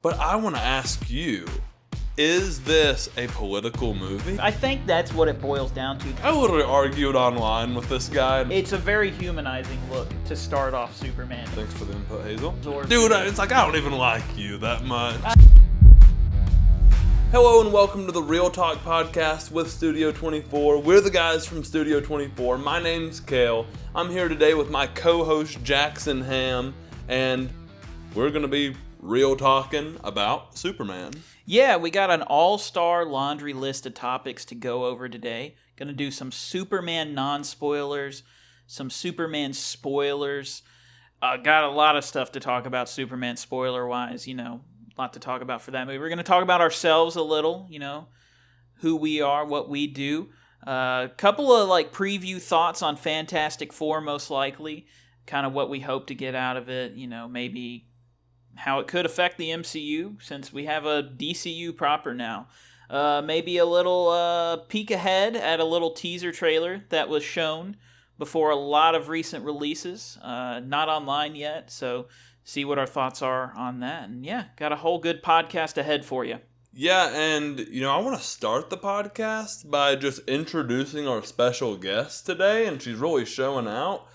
But I want to ask you, is this a political movie? I think that's what it boils down to. I literally argued online with this guy. It's a very humanizing look to start off Superman. Thanks for the input, Hazel. Absorb Dude, it. it's like I don't even like you that much. Hello and welcome to the Real Talk Podcast with Studio24. We're the guys from Studio24. My name's Kale. I'm here today with my co-host Jackson Ham, and we're going to be real talking about Superman. Yeah, we got an all-star laundry list of topics to go over today. Gonna do some Superman non-spoilers, some Superman spoilers. Got a lot of stuff to talk about Superman spoiler-wise, a lot to talk about for that movie. We're gonna talk about ourselves a little, who we are, what we do. Couple of preview thoughts on Fantastic Four, most likely. Kind of what we hope to get out of it, maybe how it could affect the MCU, since we have a DCU proper now. Maybe a little peek ahead at a little teaser trailer that was shown before a lot of recent releases. Not online yet, so see what our thoughts are on that. And yeah, got a whole good podcast ahead for you. Yeah, and, I want to start the podcast by just introducing our special guest today, and she's really showing out.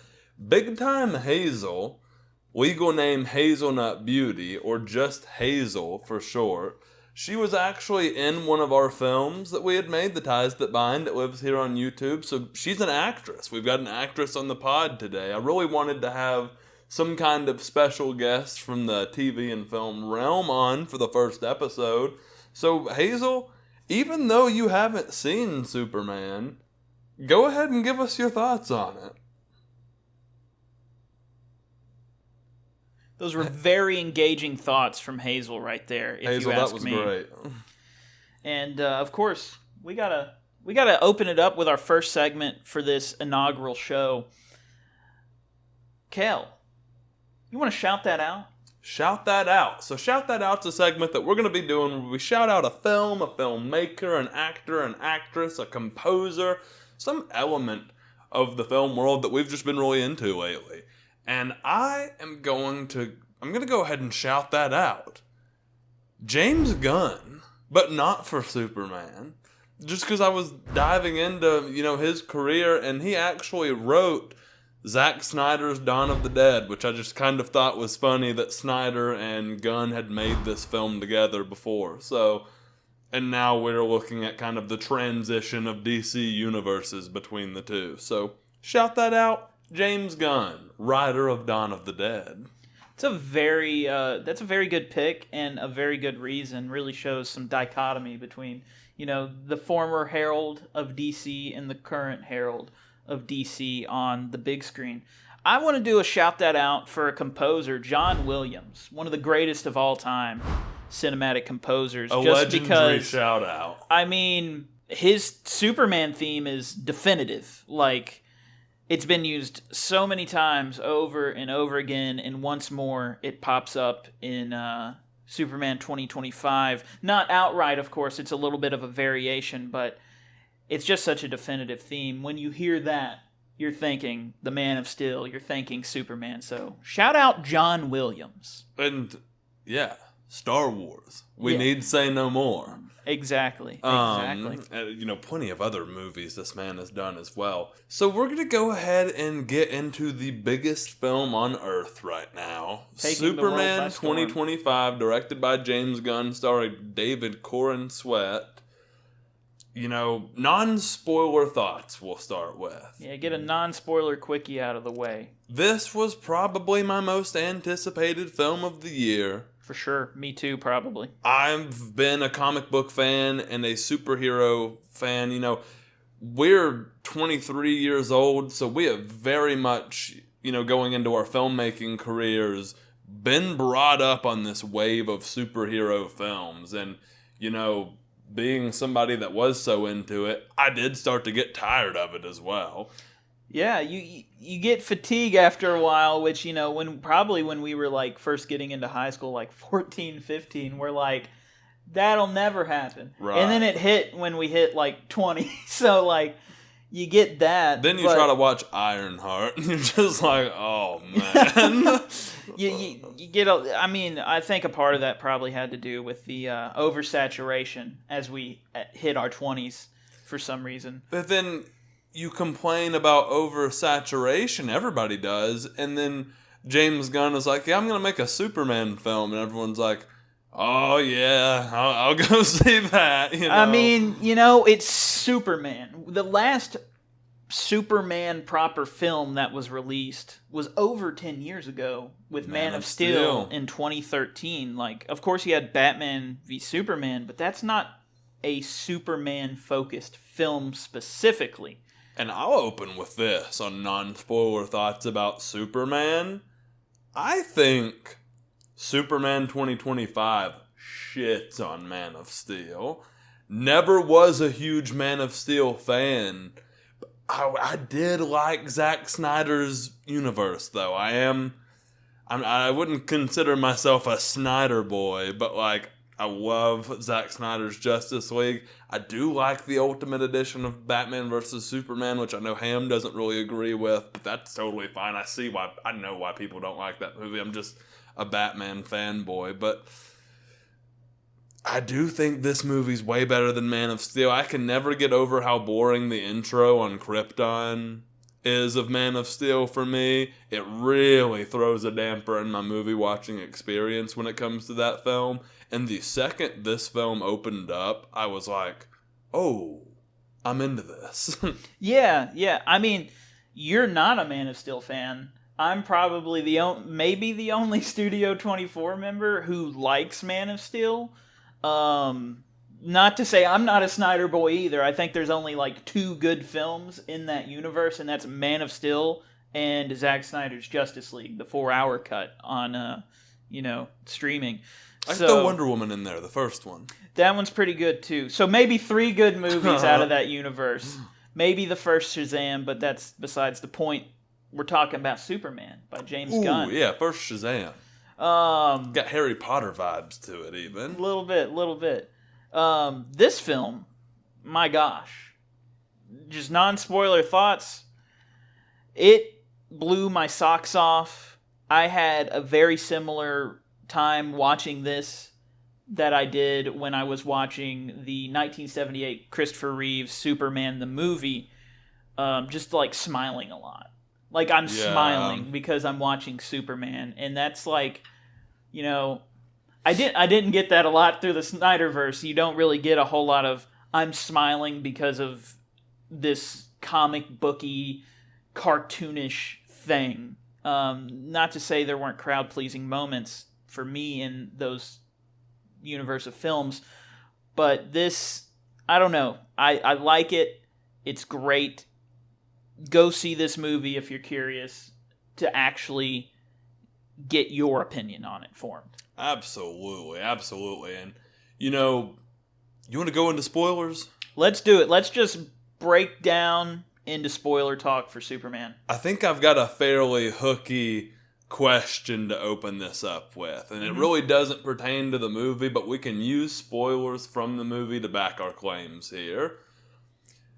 Big Time Hazel, legal name Hazelnut Beauty, or just Hazel for short. She was actually in one of our films that we had made, The Ties That Bind, that lives here on YouTube. So she's an actress. We've got an actress on the pod today. I really wanted to have some kind of special guest from the TV and film realm on for the first episode. So Hazel, even though you haven't seen Superman, go ahead and give us your thoughts on it. Those were very engaging thoughts from Hazel right there, if Hazel, you ask that was me. great. And of course, we gotta open it up with our first segment for this inaugural show. Kel, you want to shout that out? Shout that out. So Shout That Out's a segment that we're going to be doing where we shout out a film, a filmmaker, an actor, an actress, a composer, some element of the film world that we've just been really into lately. And I'm going to go ahead and shout that out. James Gunn, but not for Superman. Just because I was diving into, his career, and he actually wrote Zack Snyder's Dawn of the Dead, which I just kind of thought was funny that Snyder and Gunn had made this film together before. So, and now we're looking at kind of the transition of DC universes between the two. So, shout that out. James Gunn, writer of Dawn of the Dead. It's that's a very good pick and a very good reason. Really shows some dichotomy between, the former herald of DC and the current herald of DC on the big screen. I want to do a shout that out for a composer, John Williams, one of the greatest of all time cinematic composers. A just legendary because, shout out. I mean, his Superman theme is definitive. It's been used so many times over and over again, and once more it pops up in Superman 2025. Not outright, of course, it's a little bit of a variation, but it's just such a definitive theme. When you hear that, you're thinking the Man of Steel, you're thinking Superman. So shout out John Williams. And, yeah, Star Wars. We need say no more. Exactly. And, plenty of other movies this man has done as well. So we're going to go ahead and get into the biggest film on Earth right now. Taking the world by Superman storm. 2025, directed by James Gunn, starring David Corn Sweat. Non-spoiler thoughts we'll start with. Yeah, get a non-spoiler quickie out of the way. This was probably my most anticipated film of the year. For sure. Me too, probably. I've been a comic book fan and a superhero fan. We're 23 years old, so we have very much, going into our filmmaking careers, been brought up on this wave of superhero films. And, being somebody that was so into it, I did start to get tired of it as well. Yeah, you get fatigue after a while, which, when we were, first getting into high school, 14, 15, we're like, that'll never happen. Right. And then it hit when we hit, 20. So, you get that. Then you try to watch Ironheart, and you're just like, oh, man. you get I mean, I think a part of that probably had to do with the oversaturation as we hit our 20s for some reason. But then you complain about oversaturation, everybody does, and then James Gunn is like, yeah, I'm going to make a Superman film, and everyone's like, oh yeah, I'll go see that. I mean, it's Superman. The last Superman proper film that was released was over 10 years ago with Man of Steel in 2013. Like, of course you had Batman v Superman, but that's not a Superman focused film specifically. And I'll open with this on non-spoiler thoughts about Superman. I think Superman 2025 shits on Man of Steel. Never was a huge Man of Steel fan. I did like Zack Snyder's universe, though. I wouldn't consider myself a Snyder boy, but like, I love Zack Snyder's Justice League. I do like the Ultimate Edition of Batman vs. Superman, which I know Ham doesn't really agree with, but that's totally fine. I know why people don't like that movie. I'm just a Batman fanboy, but I do think this movie's way better than Man of Steel. I can never get over how boring the intro on Krypton is of Man of Steel for me. It really throws a damper in my movie watching experience when it comes to that film. And the second this film opened up, I was like, oh, I'm into this. Yeah. I mean, you're not a Man of Steel fan. I'm probably maybe the only Studio 24 member who likes Man of Steel. Not to say I'm not a Snyder boy either. I think there's only like 2 good films in that universe, and that's Man of Steel and Zack Snyder's Justice League, the 4-hour cut on, streaming. I throw Wonder Woman in there, the first one. That one's pretty good too. So maybe 3 good movies out of that universe. Maybe the first Shazam, but that's besides the point. We're talking about Superman by James Gunn. Yeah, first Shazam. Got Harry Potter vibes to it, even. Little bit. This film, my gosh, just non-spoiler thoughts. It blew my socks off. I had a very similar time watching this that I did when I was watching the 1978 Christopher Reeves Superman the movie. Just like smiling a lot. Like I'm smiling because I'm watching Superman, and that's like, I didn't get that a lot through the Snyderverse. You don't really get a whole lot of I'm smiling because of this comic booky, cartoonish thing. Not to say there weren't crowd-pleasing moments for me in those universe of films, but this, I don't know. I like it. It's great. Go see this movie if you're curious to actually get your opinion on it formed. Absolutely. And, you want to go into spoilers? Let's do it. Let's just break down into spoiler talk for Superman. I think I've got a fairly hooky question to open this up with, and it really doesn't pertain to the movie, but we can use spoilers from the movie to back our claims here.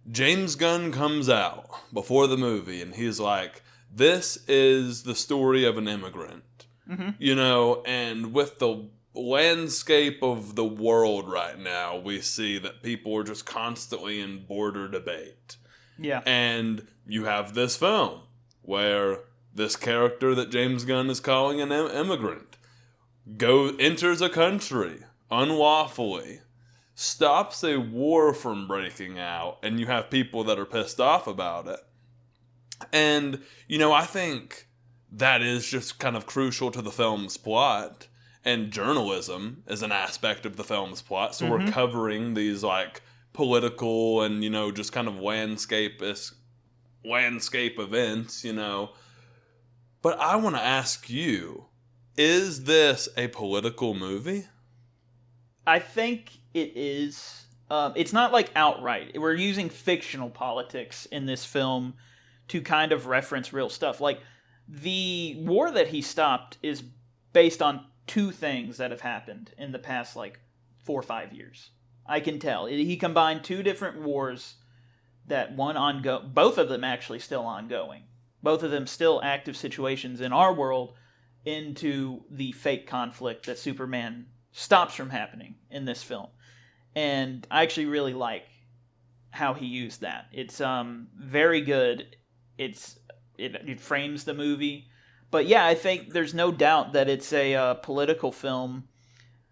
James Gunn comes out before the movie, and he's like, this is the story of an immigrant. And with the landscape of the world right now, we see that people are just constantly in border debate. Yeah. And you have this film where this character that James Gunn is calling an immigrant enters a country unlawfully, stops a war from breaking out, and you have people that are pissed off about it. And, I think that is just kind of crucial to the film's plot, and journalism is an aspect of the film's plot. So we're covering these like political and, just kind of landscape events, But I want to ask you, is this a political movie? I think it is. It's not like outright. We're using fictional politics in this film to kind of reference real stuff. Like, the war that he stopped is based on 2 things that have happened in the past, 4 or 5 years. I can tell. He combined 2 different wars that both of them actually still ongoing. Both of them still active situations in our world, into the fake conflict that Superman stops from happening in this film. And I actually really like how he used that. It's very good. It frames the movie. But yeah, I think there's no doubt that it's a political film.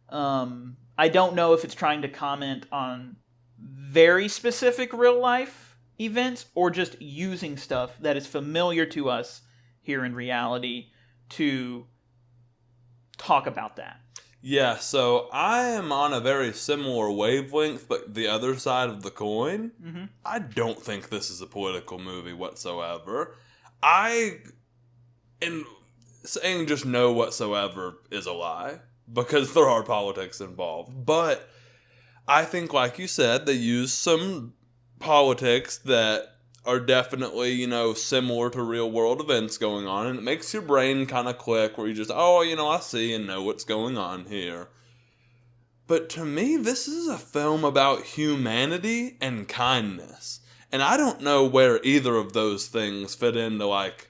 I don't know if it's trying to comment on very specific real life events or just using stuff that is familiar to us here in reality to talk about that. Yeah, so I am on a very similar wavelength, but the other side of the coin. Mm-hmm. I don't think this is a political movie whatsoever. And saying just no whatsoever is a lie, because there are politics involved. But I think, like you said, they use some politics that are definitely, similar to real world events going on, and it makes your brain kind of click where you just, I see and know what's going on here. But to me, this is a film about humanity and kindness. And I don't know where either of those things fit into, like,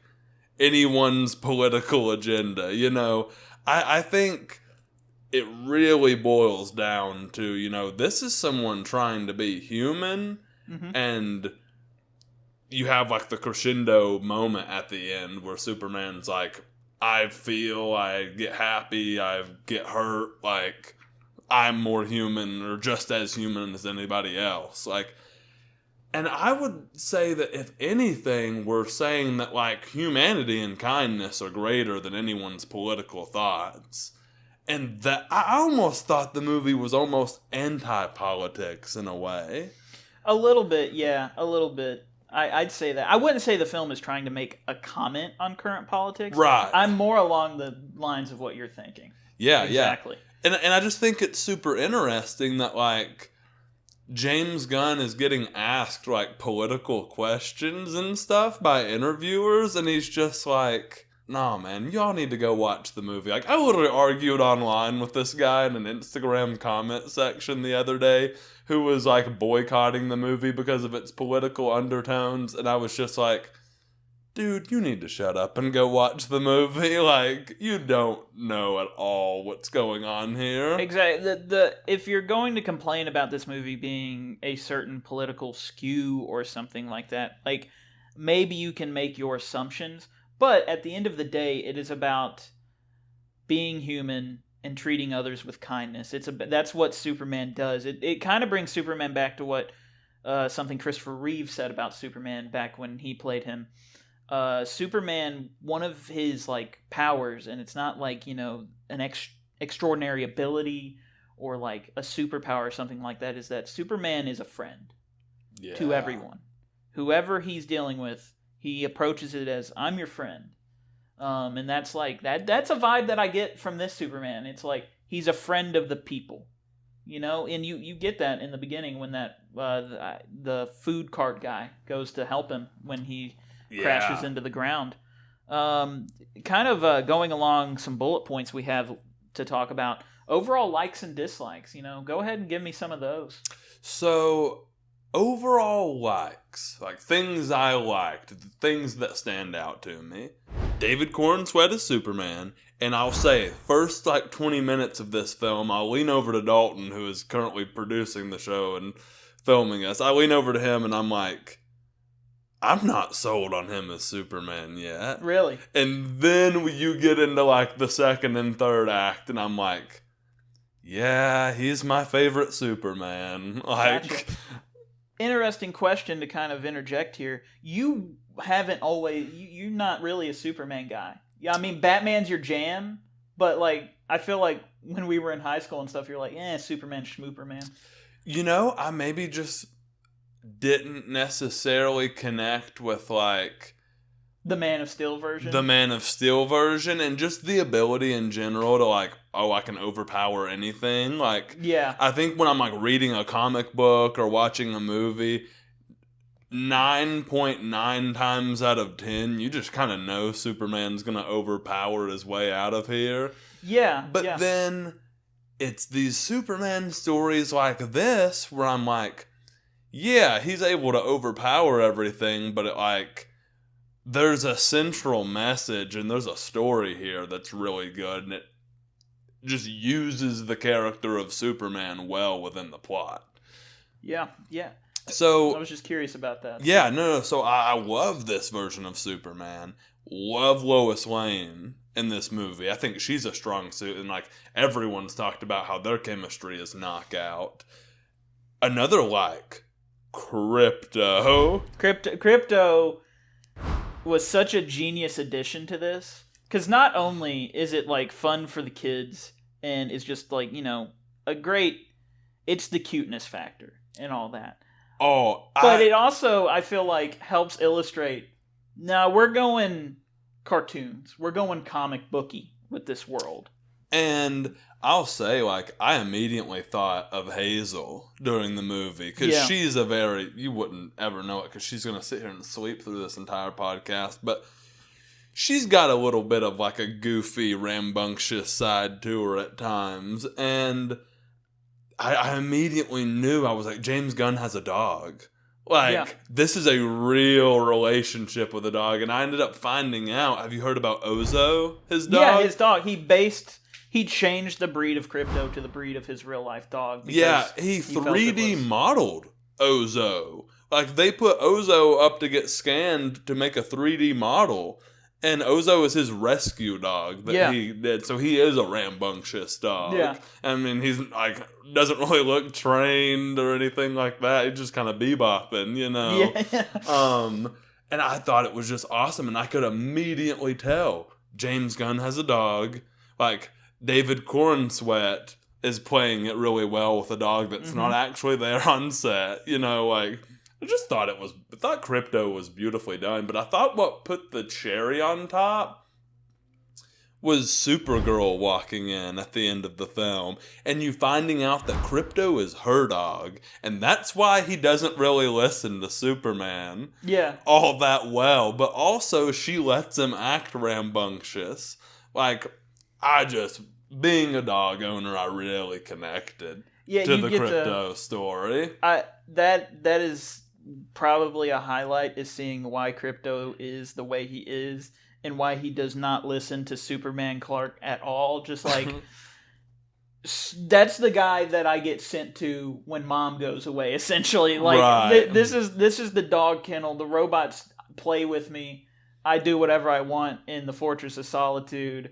anyone's political agenda, I think it really boils down to, this is someone trying to be human, and you have, like, the crescendo moment at the end where Superman's like, I feel, I get happy, I get hurt, like, I'm more human, or just as human as anybody else, like. And I would say that if anything, we're saying that, like, humanity and kindness are greater than anyone's political thoughts. And that I almost thought the movie was almost anti-politics in a way. A little bit, yeah, a little bit. I'd say that. I wouldn't say the film is trying to make a comment on current politics. Right. I'm more along the lines of what you're thinking. Yeah, exactly. Yeah. And I just think it's super interesting that, like, James Gunn is getting asked, like, political questions and stuff by interviewers, and he's just like, nah, man, y'all need to go watch the movie. Like, I literally argued online with this guy in an Instagram comment section the other day who was, like, boycotting the movie because of its political undertones, and I was just like, dude, you need to shut up and go watch the movie. Like, you don't know at all what's going on here. Exactly. If you're going to complain about this movie being a certain political skew or something like that, like, maybe you can make your assumptions, but at the end of the day, it is about being human and treating others with kindness. That's what Superman does. It kind of brings Superman back to what something Christopher Reeve said about Superman back when he played him. Superman, one of his, like, powers, and it's not like, an extraordinary ability or like a superpower or something like that, is that Superman is a friend to everyone. Whoever he's dealing with, he approaches it as, I'm your friend. And that's like, that's a vibe that I get from this Superman. It's like, he's a friend of the people, and you get that in the beginning when that the food cart guy goes to help him when he crashes into the ground. Kind of going along some bullet points we have to talk about. Overall likes and dislikes, go ahead and give me some of those. So, overall likes, like things I liked, things that stand out to me. David Cornsweet is Superman, and I'll say, first 20 minutes of this film, I'll lean over to Dalton, who is currently producing the show and filming us. I lean over to him and I'm like, I'm not sold on him as Superman yet. Really? And then you get into the second and third act, and I'm like, yeah, he's my favorite Superman. Gotcha. Interesting question to kind of interject here. You haven't always, you're not really a Superman guy. Yeah, I mean, Batman's your jam, but I feel like when we were in high school and stuff, you're like, Superman, schmooperman. I maybe just didn't necessarily connect with the Man of Steel version. The Man of Steel version, and just the ability in general to I can overpower anything. Yeah. I think when I'm reading a comic book or watching a movie, 9.9 times out of 10, you just kind of know Superman's gonna overpower his way out of here. Yeah. But then it's these Superman stories like this where I'm like, yeah, he's able to overpower everything, but there's a central message and there's a story here that's really good, and it just uses the character of Superman well within the plot. Yeah. So I was just curious about that. Yeah, no. So I love this version of Superman. Love Lois Lane in this movie. I think she's a strong suit, and like everyone's talked about how their chemistry is knockout. Another Crypto. Crypto was such a genius addition to this, because not only is it like fun for the kids and it's just like, it's the cuteness factor and all that. But it also, I feel like, helps illustrate, now we're going cartoons, we're going comic booky with this world. And I'll say, I immediately thought of Hazel during the movie, because she's you wouldn't ever know it, because she's going to sit here and sleep through this entire podcast, but she's got a little bit of a goofy, rambunctious side to her at times, and I immediately knew, I was like, James Gunn has a dog. This is a real relationship with a dog, and I ended up finding out, have you heard about Ozo, his dog? Yeah, his dog. He changed the breed of Crypto to the breed of his real life dog. Yeah, he 3D modeled Ozo. They put Ozo up to get scanned to make a 3D model, and Ozo is his rescue dog that he did. So he is a rambunctious dog. Yeah. I mean, he's doesn't really look trained or anything like that. He's just kind of bebopping, Yeah. And I thought it was just awesome, and I could immediately tell James Gunn has a dog. David Cornsweet is playing it really well with a dog that's not actually there on set. I just thought Crypto was beautifully done, but I thought what put the cherry on top was Supergirl walking in at the end of the film, and you finding out that Crypto is her dog, and that's why he doesn't really listen to Superman all that well, but also she lets him act rambunctious. Being a dog owner, I really connected to the Crypto story. That is probably a highlight, is seeing why Crypto is the way he is and why he does not listen to Superman Clark at all. Just that's the guy that I get sent to when mom goes away, essentially. This is the dog kennel. The robots play with me. I do whatever I want in the Fortress of Solitude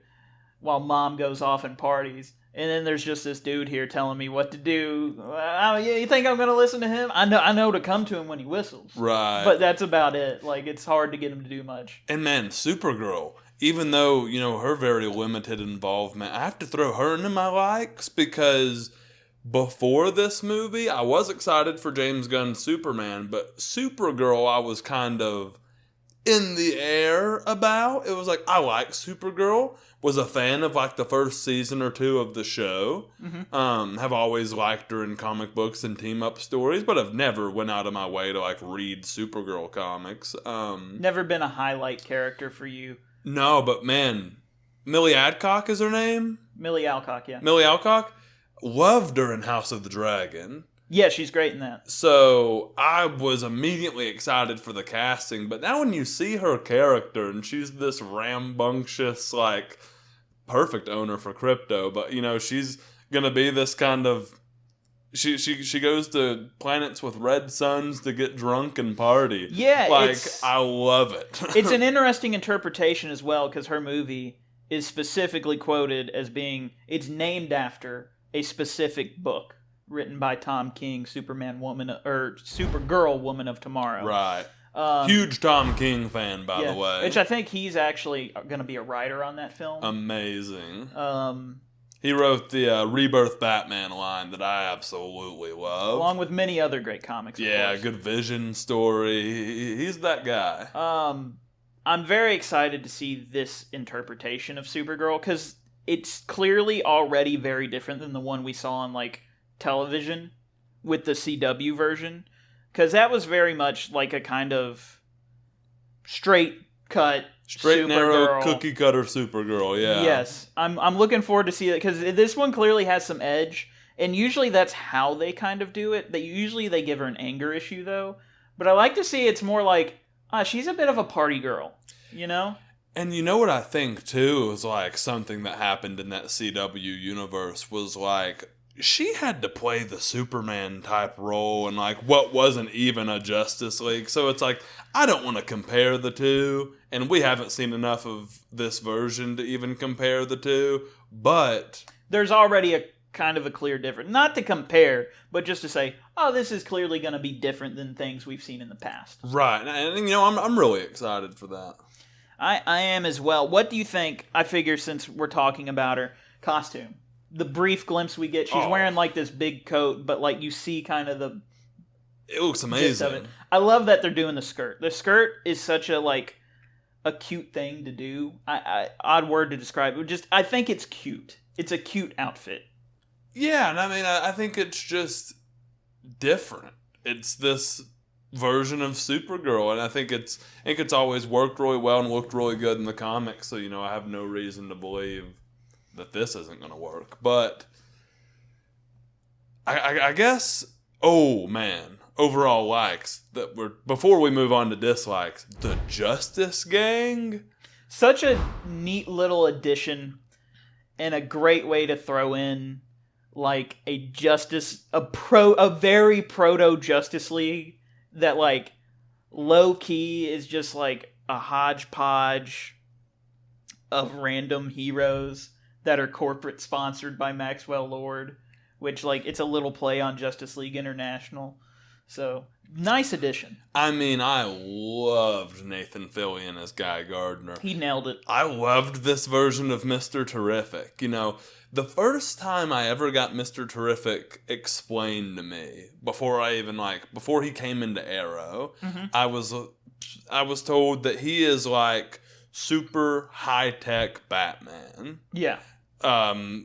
while mom goes off and parties. And then there's just this dude here telling me what to do. You think I'm going to listen to him? I know to come to him when he whistles. Right. But that's about it. It's hard to get him to do much. And man, Supergirl, even though, her very limited involvement, I have to throw her into my likes, because before this movie, I was excited for James Gunn's Superman, but Supergirl, I was kind of in the air about. It was I like Supergirl. Was a fan of the first season or two of the show. Have always liked her in comic books and team up stories, but I've never went out of my way to read Supergirl comics. Never been a highlight character for you. No, but man, Millie Adcock is her name? Millie Alcock, yeah. Millie Alcock? Loved her in House of the Dragon. Yeah, she's great in that. So I was immediately excited for the casting, but now when you see her character and she's this rambunctious, perfect owner for Crypto, but she's gonna be this kind of she goes to planets with red suns to get drunk and party. Yeah, I love it. It's an interesting interpretation as well, because her movie is specifically quoted as being, it's named after a specific book written by Tom King, Supergirl Woman of Tomorrow. Right. Huge Tom King fan, by the way. Which I think he's actually going to be a writer on that film. Amazing. He wrote the Rebirth Batman line that I absolutely love. Along with many other great comics, of course. Good Vision story. He's that guy. I'm very excited to see this interpretation of Supergirl, because it's clearly already very different than the one we saw on, television with the CW version. Because that was very much a kind of straight narrow cookie cutter Supergirl. Yeah. Yes, I'm looking forward to see that, because this one clearly has some edge, and usually that's how they kind of do it. They give her an anger issue though, but I like to see it's more She's a bit of a party girl, you know? And you know what I think, too, is, like, something that happened in that CW universe was, like, she had to play the Superman-type role in, like, what wasn't even a Justice League. So it's like, I don't want to compare the two, and we haven't seen enough of this version to even compare the two, but... There's already a kind of a clear difference. Not to compare, but just to say, oh, this is clearly going to be different than things we've seen in the past. Right, and you know, I'm really excited for that. I am as well. What do you think, I figure since we're talking about her, costume? The brief glimpse we get, she's wearing like this big coat, but like you see kind of the... It looks amazing. Of it. I love that they're doing the skirt. The skirt is such a like a cute thing to do. Odd word to describe it. Just I think it's cute. It's a cute outfit. Yeah, and I mean, I think it's just different. It's this version of Supergirl, and I think it's always worked really well and looked really good in the comics. So you know, I have no reason to believe that this isn't going to work. But I guess, oh man, overall likes that were before we move on to dislikes. The Justice Gang, such a neat little addition, and a great way to throw in like a very proto Justice League that like low key is just like a hodgepodge of random heroes that are corporate sponsored by Maxwell Lord, which like it's a little play on Justice League International. So nice addition. I mean, I loved Nathan Fillion as Guy Gardner. He nailed it. I loved this version of Mr. Terrific. You know, the first time I ever got Mr. Terrific explained to me, before he came into Arrow, I was told that he is like super high-tech Batman. Yeah.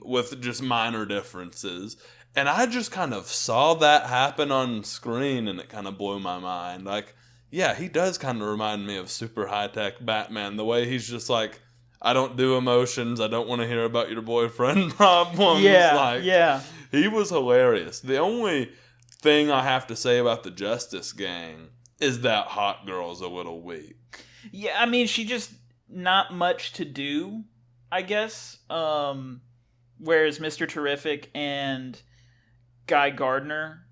With just minor differences. And I just kind of saw that happen on screen, and it kind of blew my mind. Like, yeah, he does kind of remind me of super high-tech Batman. The way he's just like, I don't do emotions. I don't want to hear about your boyfriend problems. Yeah. He was hilarious. The only thing I have to say about the Justice Gang is that Hot Girl's a little weak. Yeah, I mean, she just not much to do, I guess. Whereas Mr. Terrific and Guy Gardner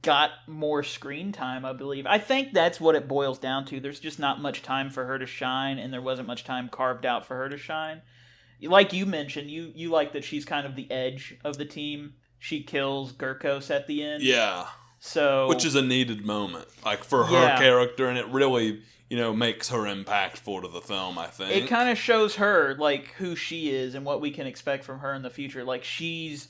got more screen time, I believe. I think that's what it boils down to. There's just not much time for her to shine, and there wasn't much time carved out for her to shine. Like you mentioned, you like that she's kind of the edge of the team. She kills Gurkos at the end. Yeah. So, which is a needed moment, like for her character, and it really, you know, makes her impactful to the film, I think. It kind of shows her, like, who she is and what we can expect from her in the future. Like, she's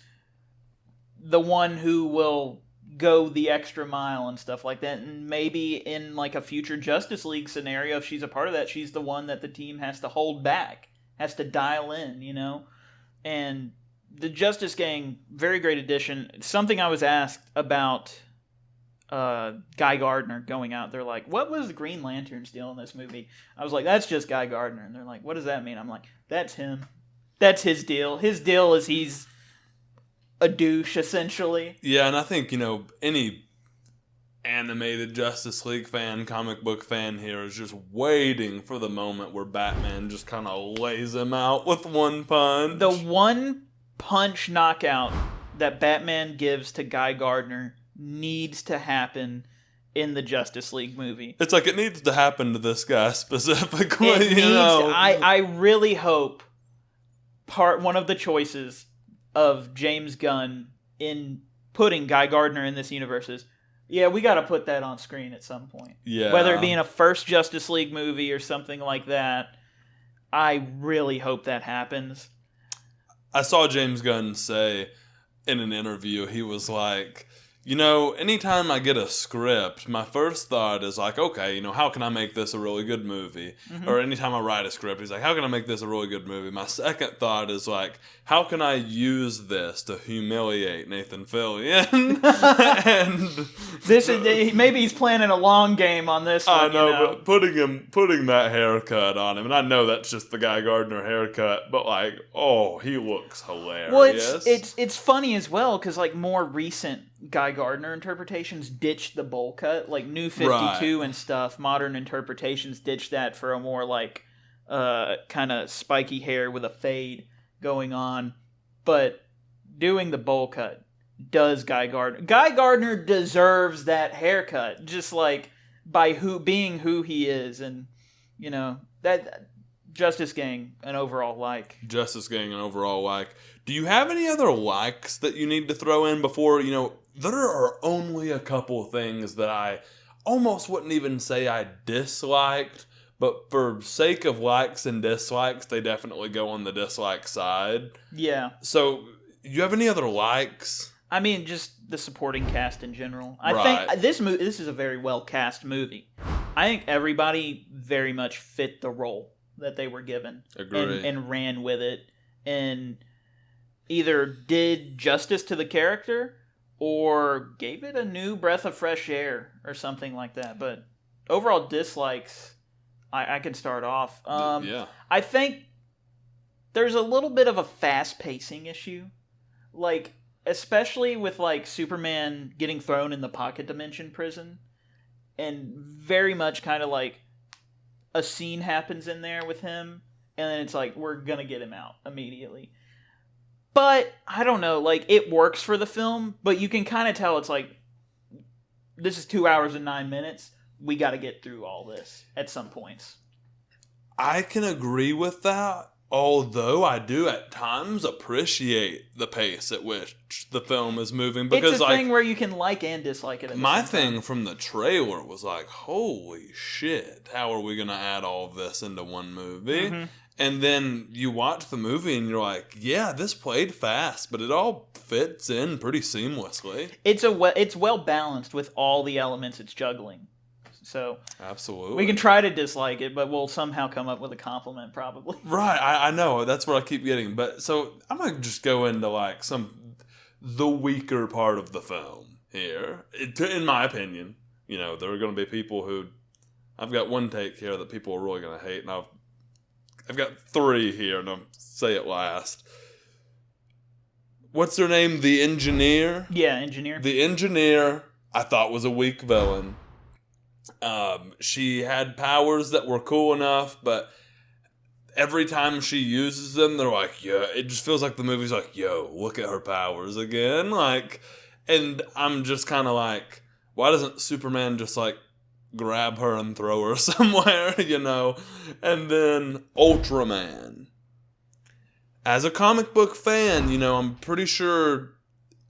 the one who will go the extra mile and stuff like that. And maybe in, like, a future Justice League scenario, if she's a part of that, she's the one that the team has to hold back, has to dial in, you know? And the Justice Gang, very great addition. Something I was asked about Guy Gardner going out. They're like, what was the Green Lantern's deal in this movie? I was like, that's just Guy Gardner. And they're like, what does that mean? I'm like, that's him. That's his deal. His deal is he's a douche, essentially. Yeah, and I think, you know, any animated Justice League fan, comic book fan here is just waiting for the moment where Batman just kind of lays him out with one punch. The one punch knockout that Batman gives to Guy Gardner needs to happen in the Justice League movie. It's like it needs to happen to this guy specifically. You know? I really hope one of the choices of James Gunn in putting Guy Gardner in this universe is, yeah, we got to put that on screen at some point. Yeah. Whether it be in a first Justice League movie or something like that, I really hope that happens. I saw James Gunn say in an interview, he was like, you know, anytime I get a script, my first thought is like, okay, you know, how can I make this a really good movie? Mm-hmm. Or anytime I write a script, he's like, how can I make this a really good movie? My second thought is like, how can I use this to humiliate Nathan Fillion? And this is, maybe he's planning a long game on this one. I know, but putting that haircut on him, and I know that's just the Guy Gardner haircut, but like, oh, he looks hilarious. Well, it's funny as well because like more recent Guy Gardner interpretations ditched the bowl cut, like New 52 and stuff. Modern interpretations ditched that for a more like kind of spiky hair with a fade going on. But doing the bowl cut does Guy Gardner. Guy Gardner deserves that haircut, just like by being who he is, and that Justice Gang an overall like. Justice Gang an overall like. Do you have any other likes that you need to throw in before, there are only a couple things that I almost wouldn't even say I disliked, but for sake of likes and dislikes, they definitely go on the dislike side. Yeah. So, do you have any other likes? I mean, just the supporting cast in general. I think this is a very well cast movie. I think everybody very much fit the role that they were given. Agree. And ran with it and either did justice to the character or gave it a new breath of fresh air or something like that. But overall dislikes, I can start off. Yeah. I think there's a little bit of a fast pacing issue. Like, especially with like Superman getting thrown in the pocket dimension prison. And very much kind of like a scene happens in there with him. And then it's like, we're going to get him out immediately. But, I don't know, like, it works for the film, but you can kind of tell it's like, this is 2 hours and 9 minutes. We got to get through all this at some points. I can agree with that, although I do at times appreciate the pace at which the film is moving. Because it's a thing where you can like and dislike it at the my same thing time. from the trailer was like, holy shit, how are we going to add all of this into one movie? Mm-hmm. And then you watch the movie and you're like, yeah, this played fast, but it all fits in pretty seamlessly. It's well balanced with all the elements it's juggling. So absolutely, we can try to dislike it, but we'll somehow come up with a compliment probably. Right, I know. That's what I keep getting. But so I'm going to just go into like the weaker part of the film here. In my opinion, there are going to be people who, I've got one take here that people are really going to hate, and I've got 3 here, and I'll say it last. What's her name? The engineer? Yeah, engineer. The engineer, I thought was a weak villain. She had powers that were cool enough, but every time she uses them, they're like, yeah, it just feels like the movie's like, yo, look at her powers again. Like, and I'm just kind of like, why doesn't Superman just like grab her and throw her somewhere, And then Ultraman. As a comic book fan, I'm pretty sure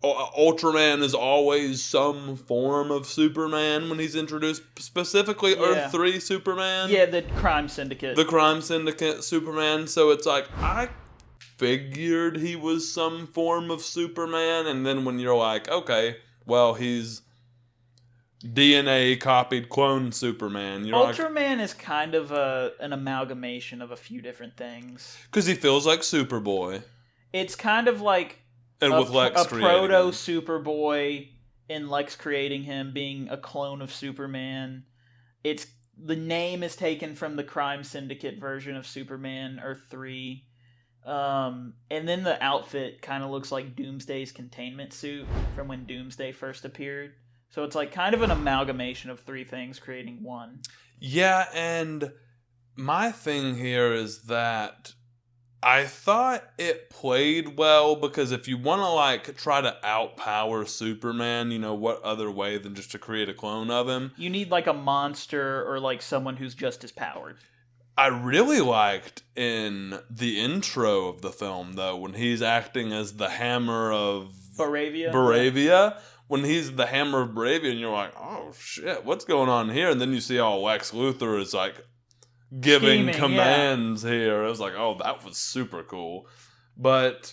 Ultraman is always some form of Superman when he's introduced, specifically Earth 3 Superman. Yeah, the Crime Syndicate. The Crime Syndicate Superman. So it's like, I figured he was some form of Superman, and then when you're like, okay, well, he's DNA copied clone Superman. Ultraman is kind of an amalgamation of a few different things. Because he feels like Superboy. It's kind of like with Lex a proto Superboy, and Lex creating him, being a clone of Superman. The name is taken from the Crime Syndicate version of Superman, Earth 3. And then the outfit kind of looks like Doomsday's containment suit from when Doomsday first appeared. So it's like kind of an amalgamation of 3 things creating one. Yeah, and my thing here is that I thought it played well, because if you want to like try to outpower Superman, what other way than just to create a clone of him? You need like a monster or like someone who's just as powered. I really liked in the intro of the film, though, when he's acting as the Hammer of Baravia. When he's the Hammer of Baravia, and you're like, oh shit, what's going on here? And then you see how Lex Luthor is like giving commands here. I was like, oh, that was super cool. But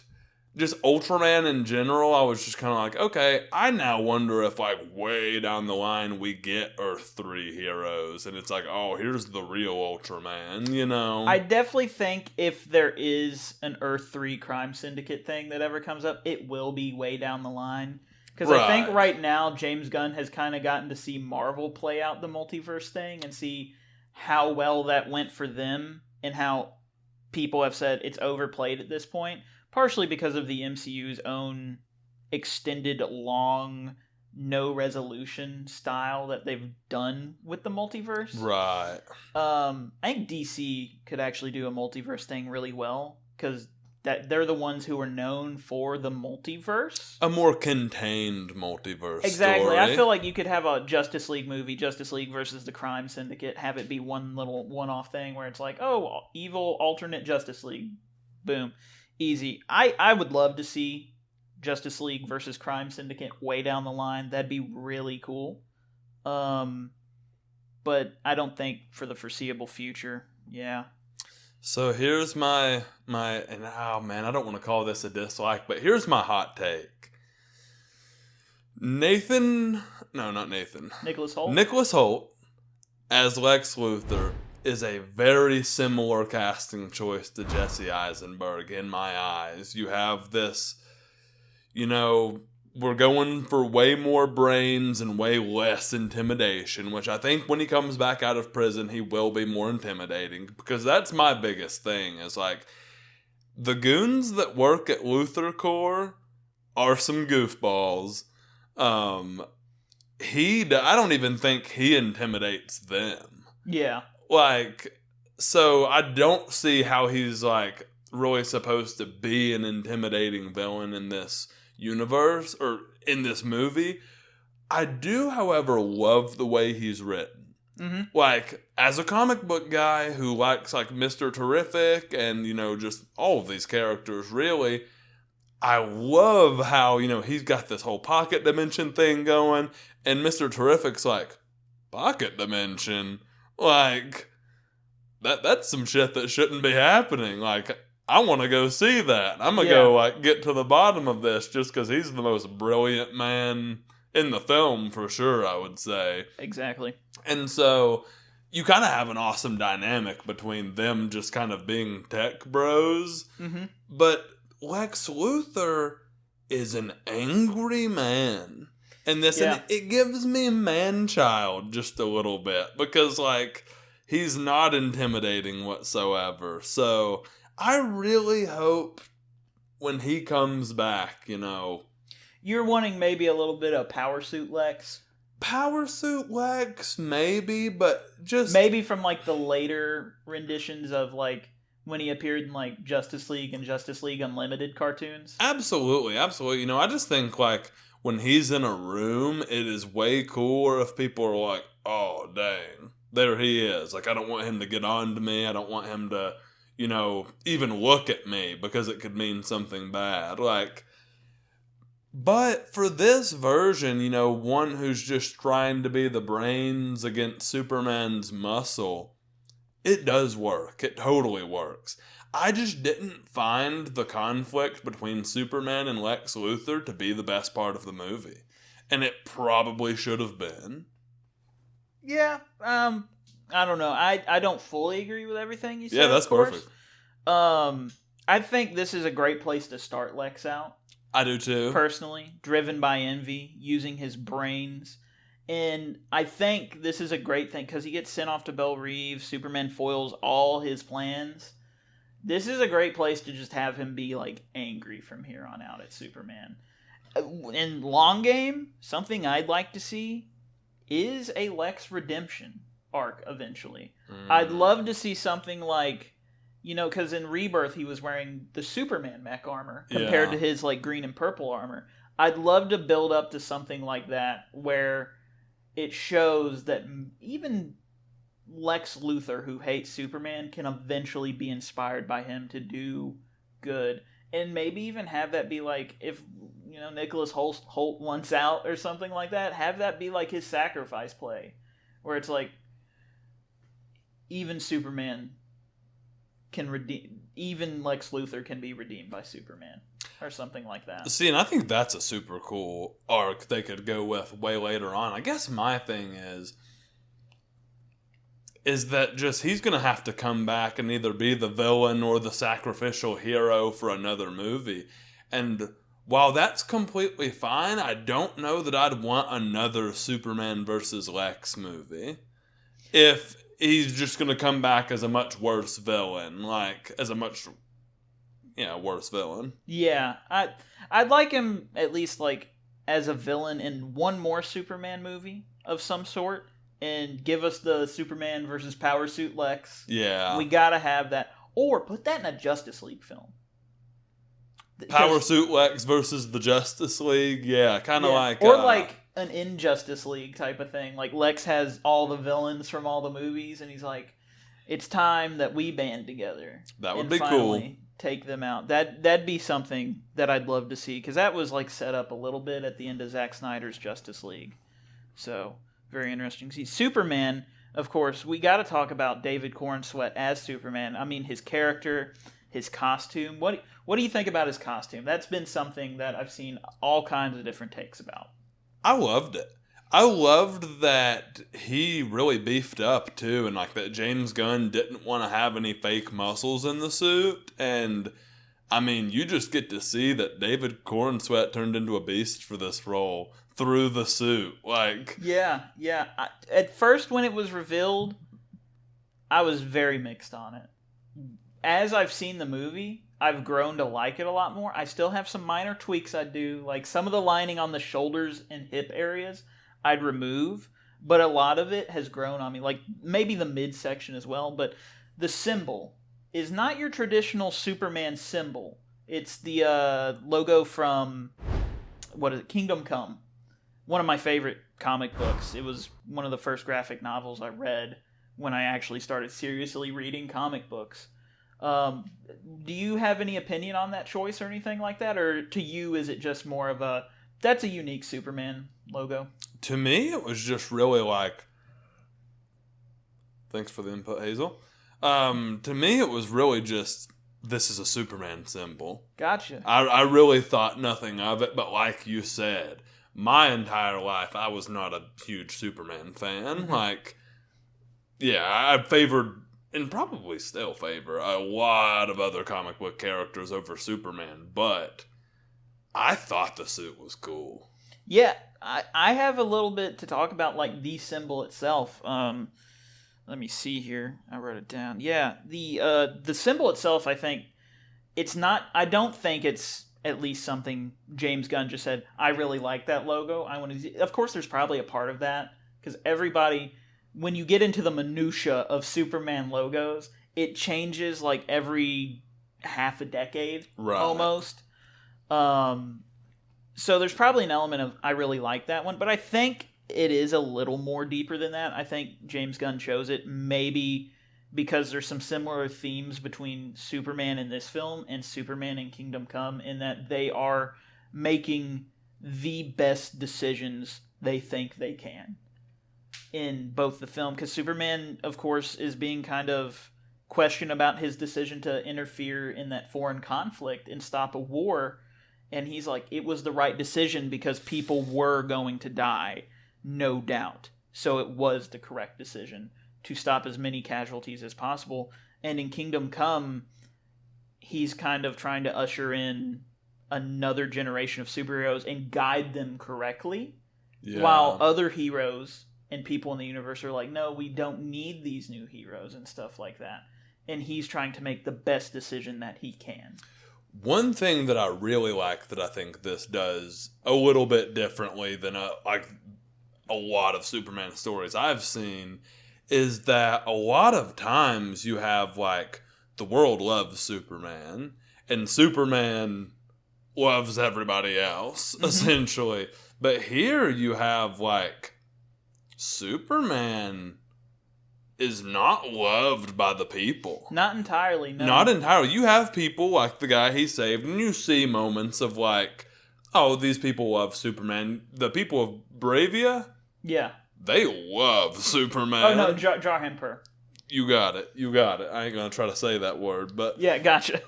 just Ultraman in general, I was just kind of like, okay, I now wonder if like way down the line we get Earth 3 heroes, and it's like, oh, here's the real Ultraman, I definitely think if there is an Earth 3 Crime Syndicate thing that ever comes up, it will be way down the line. Because I think right now James Gunn has kind of gotten to see Marvel play out the multiverse thing and see how well that went for them, and how people have said it's overplayed at this point, partially because of the MCU's own extended, long, no resolution style that they've done with the multiverse. Right. I think DC could actually do a multiverse thing really well, because they're the ones who are known for the multiverse. A more contained multiverse Exactly. story. I feel like you could have a Justice League movie, Justice League versus the Crime Syndicate, have it be one little one-off thing where it's like, oh, evil alternate Justice League. Boom. Easy. I would love to see Justice League versus Crime Syndicate way down the line. That'd be really cool. But I don't think for the foreseeable future. Yeah. So here's my and oh man, I don't want to call this a dislike, but here's my hot take. Nicholas Hoult. Nicholas Hoult as Lex Luthor is a very similar casting choice to Jesse Eisenberg in my eyes. You have this, we're going for way more brains and way less intimidation, which I think when he comes back out of prison, he will be more intimidating, because that's my biggest thing, is like, the goons that work at Luthor Corps are some goofballs. I don't even think he intimidates them. Yeah. Like, so I don't see how he's, like, really supposed to be an intimidating villain in this universe or in this movie. I do, however, love the way he's written. Mm-hmm. Like, as a comic book guy who likes, like, Mr. Terrific and, just all of these characters, really, I love how, he's got this whole pocket dimension thing going, and Mr. Terrific's like, pocket dimension? Like, that's some shit that shouldn't be happening. Like, I want to go see that. I'm going to go, like, get to the bottom of this, just because he's the most brilliant man in the film, for sure, I would say. Exactly. And so, you kind of have an awesome dynamic between them just kind of being tech bros. Mm-hmm. But Lex Luthor is an angry man. And it gives me man-child just a little bit, because, like, he's not intimidating whatsoever. So I really hope when he comes back, You're wanting maybe a little bit of Power Suit Lex? Power Suit Lex, maybe, but just... Maybe from, like, the later renditions of, like, when he appeared in, like, Justice League and Justice League Unlimited cartoons? Absolutely, absolutely. I just think, like, when he's in a room, it is way cooler if people are like, oh, dang, there he is. Like, I don't want him to get on to me. I don't want him to, even look at me, because it could mean something bad. Like, but for this version, one who's just trying to be the brains against Superman's muscle, it does work. It totally works. I just didn't find the conflict between Superman and Lex Luthor to be the best part of the movie. And it probably should have been. Yeah, I don't know. I don't fully agree with everything you said. Yeah, that's perfect. I think this is a great place to start Lex out. I do too. Personally, driven by envy, using his brains. And I think this is a great thing, because he gets sent off to Belle Reve, Superman foils all his plans. This is a great place to just have him be, like, angry from here on out at Superman. In long game, something I'd like to see is a Lex redemption arc eventually. I'd love to see something like, because in Rebirth he was wearing the Superman mech armor compared to his, like, green and purple armor. I'd love to build up to something like that where it shows that even Lex Luthor, who hates Superman, can eventually be inspired by him to do good. And maybe even have that be like, if, Nicholas Hoult wants out or something like that, have that be like his sacrifice play. Where it's like, even Superman can redeem, even Lex Luthor can be redeemed by Superman. Or something like that. See, and I think that's a super cool arc they could go with way later on. I guess my thing is that just he's going to have to come back and either be the villain or the sacrificial hero for another movie. And while that's completely fine, I don't know that I'd want another Superman versus Lex movie. If he's just going to come back as a much worse villain, like, as a much worse villain. Yeah, I'd like him at least like as a villain in one more Superman movie of some sort, and give us the Superman versus Power Suit Lex. Yeah, we gotta have that, or put that in a Justice League film. Power Suit Lex versus the Justice League. Yeah, kind of like, or like an Injustice League type of thing. Like Lex has all the villains from all the movies, and he's like, "It's time that we band together." That would be cool. Take them out. That'd be something that I'd love to see, because that was like set up a little bit at the end of Zack Snyder's Justice League. So very interesting to see. Superman, of course, we got to talk about David Corenswet as Superman. I mean, his character, his costume. What do you think about his costume? That's been something that I've seen all kinds of different takes about. I loved it. I loved that he really beefed up too, and like that James Gunn didn't want to have any fake muscles in the suit. And I mean, you just get to see that David Corenswet turned into a beast for this role through the suit. Like, yeah. At first, when it was revealed, I was very mixed on it. As I've seen the movie, I've grown to like it a lot more. I still have some minor tweaks I'd do, like some of the lining on the shoulders and hip areas I'd remove, but a lot of it has grown on me, like maybe the midsection as well. But the symbol is not your traditional Superman symbol. It's the logo from, Kingdom Come. One of my favorite comic books. It was one of the first graphic novels I read when I actually started seriously reading comic books. Do you have any opinion on that choice or anything like that? Or to you, is it just more of a, that's a unique Superman logo? To me, it was just really like, thanks for the input, Hazel. To me, it was really just, this is a Superman symbol. Gotcha. I really thought nothing of it, but like you said, my entire life, I was not a huge Superman fan. Like, yeah, I favored, and probably still favor, a lot of other comic book characters over Superman, but I thought the suit was cool. Yeah, I have a little bit to talk about, like, the symbol itself. Let me see here. I wrote it down. Yeah, the symbol itself, I think, I don't think it's at least something James Gunn just said, I really like that logo. Of course, there's probably a part of that, because everybody, when you get into the minutia of Superman logos, it changes like every half a decade, right, almost. So there's probably an element of, I really like that one, but I think it is a little more deeper than that. I think James Gunn chose it maybe because there's some similar themes between Superman in this film and Superman in Kingdom Come, in that they are making the best decisions they think they can in both the film. Because Superman, of course, is being kind of questioned about his decision to interfere in that foreign conflict and stop a war. And he's like, it was the right decision because people were going to die, no doubt. So it was the correct decision to stop as many casualties as possible. And in Kingdom Come, he's kind of trying to usher in another generation of superheroes and guide them correctly. Yeah. While other heroes and people in the universe are like, no, we don't need these new heroes and stuff like that. And he's trying to make the best decision that he can. One thing that I really like that I think this does a little bit differently than a lot of Superman stories I've seen is that a lot of times you have like the world loves Superman and Superman loves everybody else, essentially. But here you have like Superman is not loved by the people. Not entirely, no. Not entirely. You have people like the guy he saved, and you see moments of like, oh, these people love Superman. The people of Bravia, yeah, they love Superman. Oh, no, Jarhamper. You got it. I ain't going to try to say that word, but... Yeah, gotcha.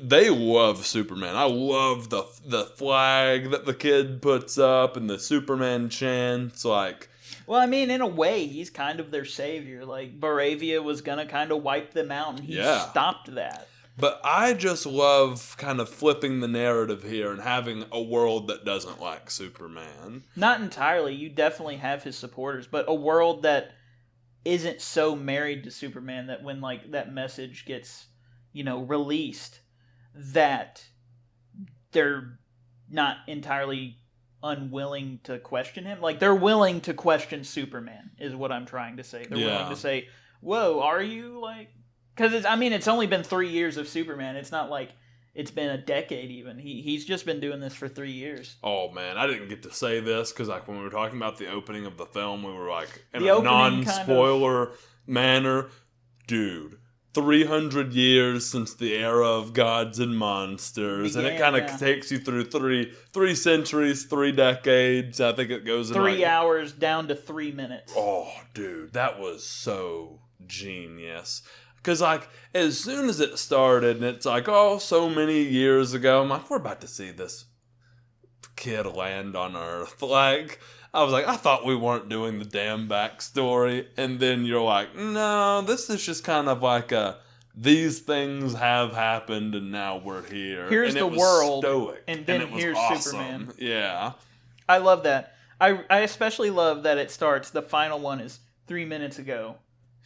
They love Superman. I love the flag that the kid puts up and the Superman chants, like... Well, I mean, in a way, he's kind of their savior. Like, Baravia was going to kind of wipe them out, and he stopped that. But I just love kind of flipping the narrative here and having a world that doesn't like Superman. Not entirely. You definitely have his supporters, but a world that isn't so married to Superman that when, like, that message gets, released, that they're not entirely unwilling to question him. Like, they're willing to question Superman, is what I'm trying to say. They're willing to say, whoa, are you, like... Because, it's only been 3 years of Superman. It's not like it's been a decade, even. He's just been doing this for 3 years. Oh, man, I didn't get to say this, because, like, when we were talking about the opening of the film, we were, like, in a non-spoiler manner. Dude, 300 years since the era of gods and monsters, and it kind of takes you through three centuries, 3 decades. I think it goes in 3 hours down to 3 minutes. Oh, dude, that was so genius. Because, like, as soon as it started, and it's like, oh, so many years ago, I'm like, we're about to see this kid land on Earth. Like, I was like, I thought we weren't doing the damn backstory. And then you're like, no, this is just kind of like these things have happened and now we're here. Here's and the it was world. Stoic, and then here's awesome. Superman. Yeah. I love that. I especially love that it starts, the final one is 3 minutes ago.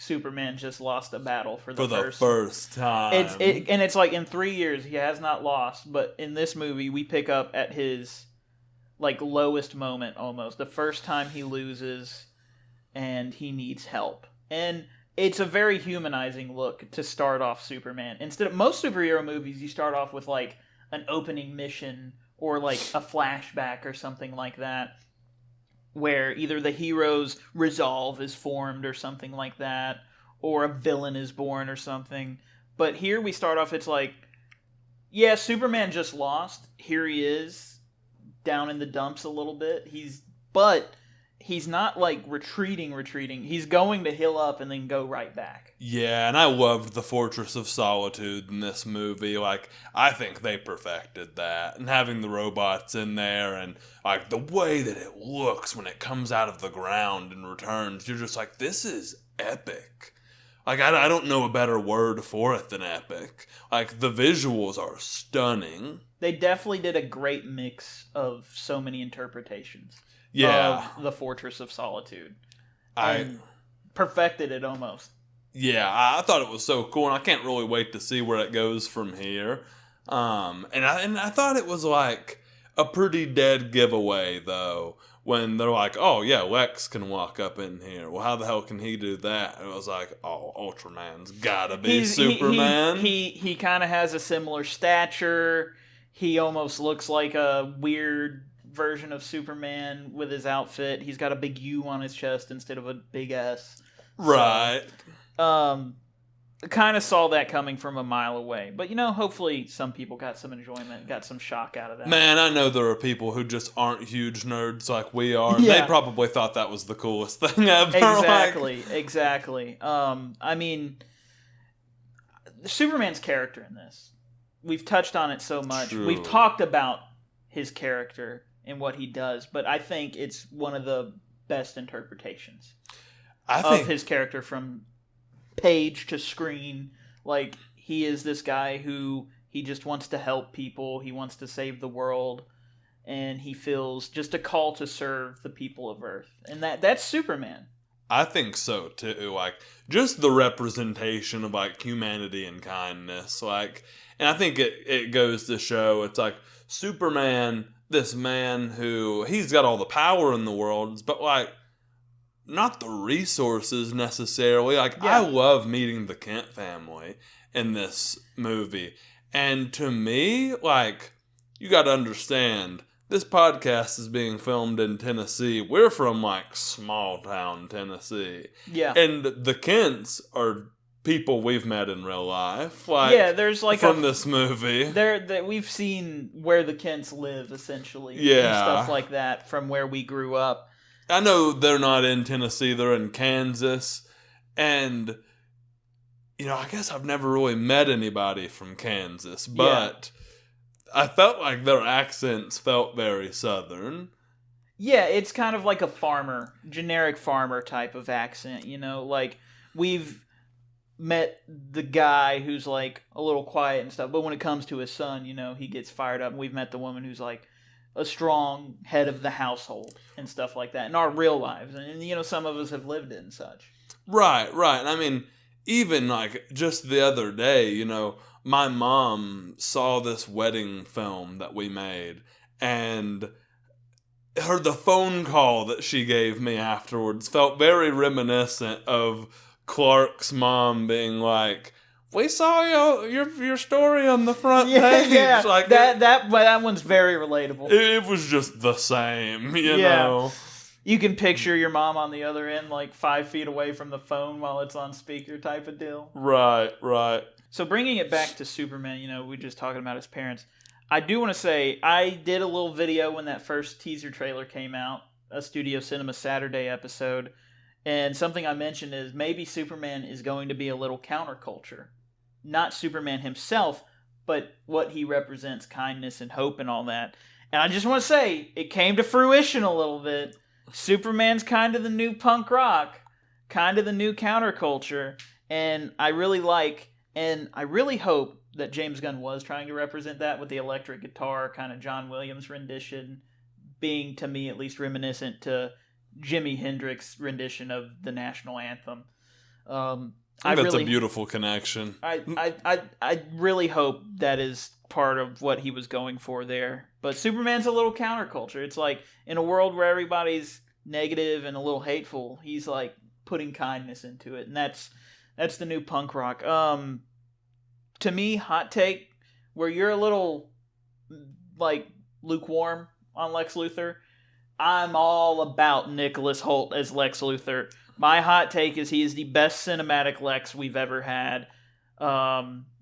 Superman just lost a battle for the first time. And it's like in 3 years he has not lost, but in this movie we pick up at his like lowest moment almost. The first time he loses and he needs help. And it's a very humanizing look to start off Superman. Instead of most superhero movies, you start off with like an opening mission or like a flashback or something like that, where either the hero's resolve is formed or something like that, or a villain is born or something. But here we start off, it's like, yeah, Superman just lost. Here he is, down in the dumps a little bit. But he's not like retreating. He's going to heal up and then go right back. Yeah, and I loved the Fortress of Solitude in this movie. Like, I think they perfected that. And having the robots in there and, like, the way that it looks when it comes out of the ground and returns, you're just like, this is epic. Like, I don't know a better word for it than epic. Like, the visuals are stunning. They definitely did a great mix of so many interpretations. Yeah. Of the Fortress of Solitude. I perfected it almost. Yeah, I thought it was so cool, and I can't really wait to see where it goes from here. And I thought it was like a pretty dead giveaway, though, when they're like, oh, yeah, Lex can walk up in here. Well, how the hell can he do that? And it was like, oh, Ultraman's gotta be Superman. He kind of has a similar stature. He almost looks like a weird version of Superman with his outfit. He's got a big U on his chest instead of a big S. Right. So, kind of saw that coming from a mile away. But, hopefully some people got some enjoyment, got some shock out of that. Man, I know there are people who just aren't huge nerds like we are. And they probably thought that was the coolest thing ever. Exactly. Superman's character in this, we've touched on it so much. True. We've talked about his character and what he does, but I think it's one of the best interpretations of his character from page to screen. Like, he is this guy who he just wants to help people, he wants to save the world, and he feels just a call to serve the people of Earth. And that's Superman. I think so too. Like, just the representation of like humanity and kindness. Like, and I think it goes to show, it's like Superman, this man who, he's got all the power in the world, but like not the resources necessarily. Like, I love meeting the Kent family in this movie. And to me, like, you got to understand, this podcast is being filmed in Tennessee. We're from, like, small town Tennessee. Yeah. And the Kents are people we've met in real life. Like, there's like from this movie. That we've seen where the Kents live, essentially. Yeah. And stuff like that from where we grew up. I know they're not in Tennessee, they're in Kansas. And, I guess I've never really met anybody from Kansas, but I felt like their accents felt very Southern. Yeah, it's kind of like a generic farmer type of accent, like we've met the guy who's like a little quiet and stuff, but when it comes to his son, he gets fired up, and we've met the woman who's like a strong head of the household and stuff like that in our real lives. And some of us have lived it and such. Right. And I mean, even like just the other day, my mom saw this wedding film that we made, and the phone call that she gave me afterwards felt very reminiscent of Clark's mom being like, "We saw your story on the front page." Yeah. Like that one's very relatable. it was just the same, you know. You can picture your mom on the other end, like 5 feet away from the phone while it's on speaker type of deal. Right. So bringing it back to Superman, we're just talking about his parents. I do want to say, I did a little video when that first teaser trailer came out, a Studio Cinema Saturday episode, and something I mentioned is maybe Superman is going to be a little counterculture. Not Superman himself, but what he represents, kindness and hope and all that. And I just want to say, it came to fruition a little bit. Superman's kind of the new punk rock, kind of the new counterculture, and I really hope that James Gunn was trying to represent that with the electric guitar, kind of John Williams rendition, being, to me at least, reminiscent to Jimi Hendrix's rendition of the national anthem. That's a beautiful connection. I really hope that is part of what he was going for there. But Superman's a little counterculture. It's like, in a world where everybody's negative and a little hateful, he's like putting kindness into it, and that's the new punk rock. To me, hot take, where you're a little like lukewarm on Lex Luthor, I'm all about Nicholas Hoult as Lex Luthor. My hot take is he is the best cinematic Lex we've ever had.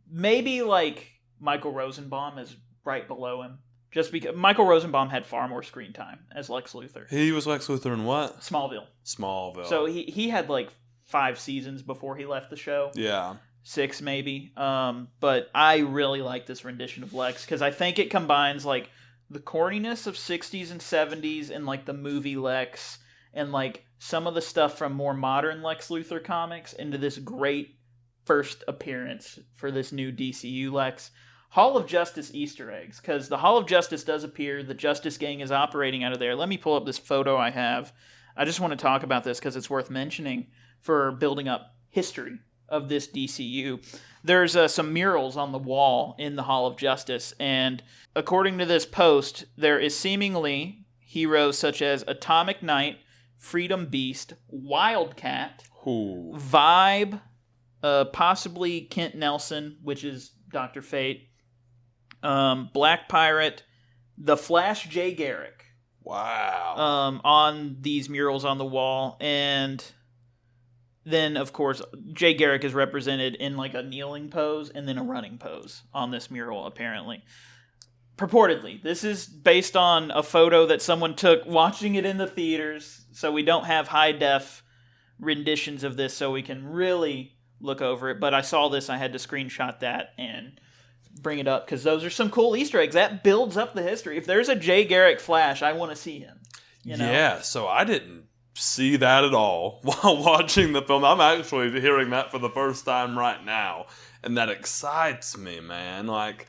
Maybe like Michael Rosenbaum is right below him. Just because Michael Rosenbaum had far more screen time as Lex Luthor. He was Lex Luthor in what? Smallville. So he had like 5 seasons before he left the show. Yeah. 6 maybe. But I really like this rendition of Lex because I think it combines like the corniness of 60s and 70s and like the movie Lex and like some of the stuff from more modern Lex Luthor comics into this great first appearance for this new DCU Lex. Hall of Justice Easter eggs, because the Hall of Justice does appear. The Justice Gang is operating out of there. Let me pull up this photo I have. I just want to talk about this because it's worth mentioning for building up history of this DCU. There's some murals on the wall in the Hall of Justice, and according to this post, there is seemingly heroes such as Atomic Knight, Freedom Beast, Wildcat, Vibe, possibly Kent Nelson, which is Dr. Fate, Black Pirate, the Flash Jay Garrick. Wow. On these murals on the wall. And then, of course, Jay Garrick is represented in like a kneeling pose and then a running pose on this mural, apparently. Purportedly. This is based on a photo that someone took watching it in the theaters, so we don't have high-def renditions of this so we can really look over it. But I saw this, I had to screenshot that and bring it up because those are some cool Easter eggs. That builds up the history. If there's a Jay Garrick Flash, I want to see him. Yeah, so I didn't see that at all while watching the film. I'm actually hearing that for the first time right now, and that excites me, man. Like,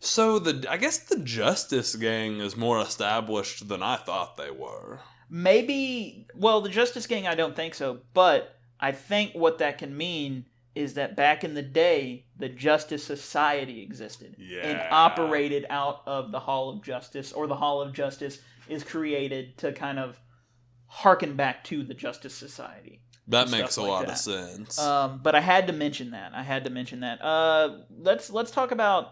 so I guess the Justice Gang is more established than I thought they were. Maybe, well, the Justice Gang, I don't think so, but I think what that can mean is that back in the day, the Justice Society existed and operated out of the Hall of Justice, or the Hall of Justice is created to kind of harken back to the Justice Society. That makes a lot of sense. But I had to mention that. Let's talk about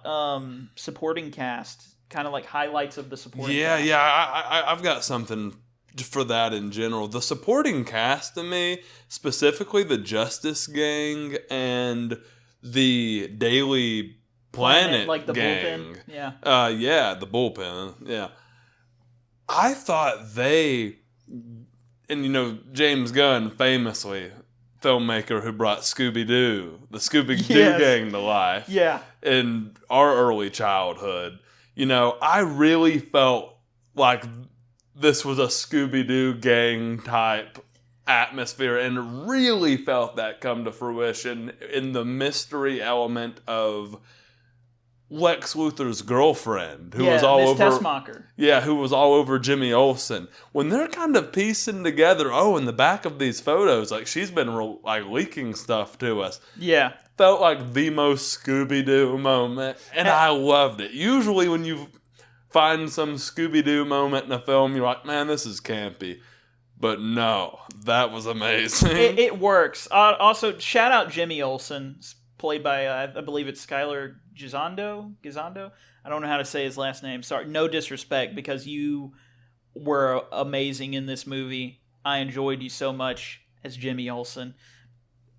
supporting cast, kind of like highlights of the supporting cast. Yeah, I've got something for that in general. The supporting cast to me, specifically the Justice Gang and the Daily Planet like the gang. bullpen. Yeah, the bullpen. Yeah. I thought they, and James Gunn, famously, filmmaker who brought Scooby-Doo, the Scooby-Doo gang to life. Yeah. In our early childhood. I really felt like this was a Scooby-Doo gang type atmosphere, and really felt that come to fruition in the mystery element of Lex Luthor's girlfriend, who was Yeah, all Miss over. Tessmacher. Yeah, who was all over Jimmy Olsen. When they're kind of piecing together, in the back of these photos, like she's been like leaking stuff to us. Yeah. Felt like the most Scooby-Doo moment, and I loved it. Usually when you find some Scooby-Doo moment in a film, you're like, man, this is campy. But no, that was amazing. It works. Also, shout out Jimmy Olsen, played by, I believe it's Skylar Gisondo? I don't know how to say his last name. Sorry, no disrespect, because you were amazing in this movie. I enjoyed you so much as Jimmy Olsen.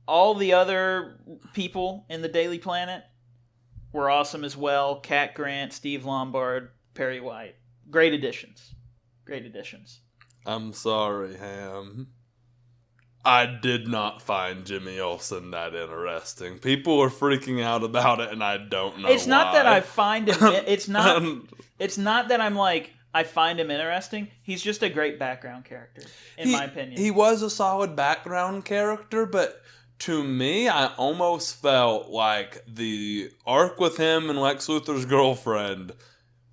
All the other people in the Daily Planet were awesome as well. Cat Grant, Steve Lombard, Perry White. Great additions. Great additions. I'm sorry, Ham. I did not find Jimmy Olsen that interesting. People are freaking out about it, and I don't know It's not why. that I find him... It's not that I'm like, I find him interesting. He's just a great background character, in my opinion. He was a solid background character, but to me, I almost felt like the arc with him and Lex Luthor's girlfriend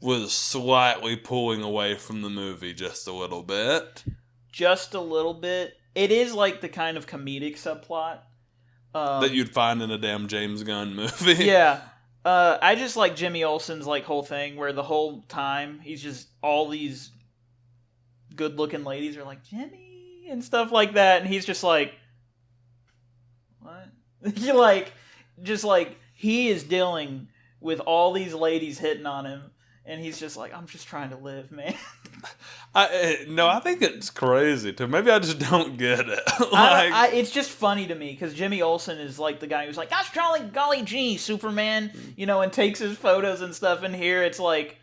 was slightly pulling away from the movie just a little bit. Just a little bit. It is like the kind of comedic subplot that you'd find in a damn James Gunn movie. Yeah. I just like Jimmy Olsen's like whole thing where the whole time he's just all these good-looking ladies are like, Jimmy, and stuff like that, and he's just like, what? He is dealing with all these ladies hitting on him, and he's just like, I'm just trying to live, man. I think it's crazy too. Maybe I just don't get it. It's just funny to me because Jimmy Olsen is like the guy who's like, gosh, golly gee, Superman, and takes his photos and stuff. And here it's like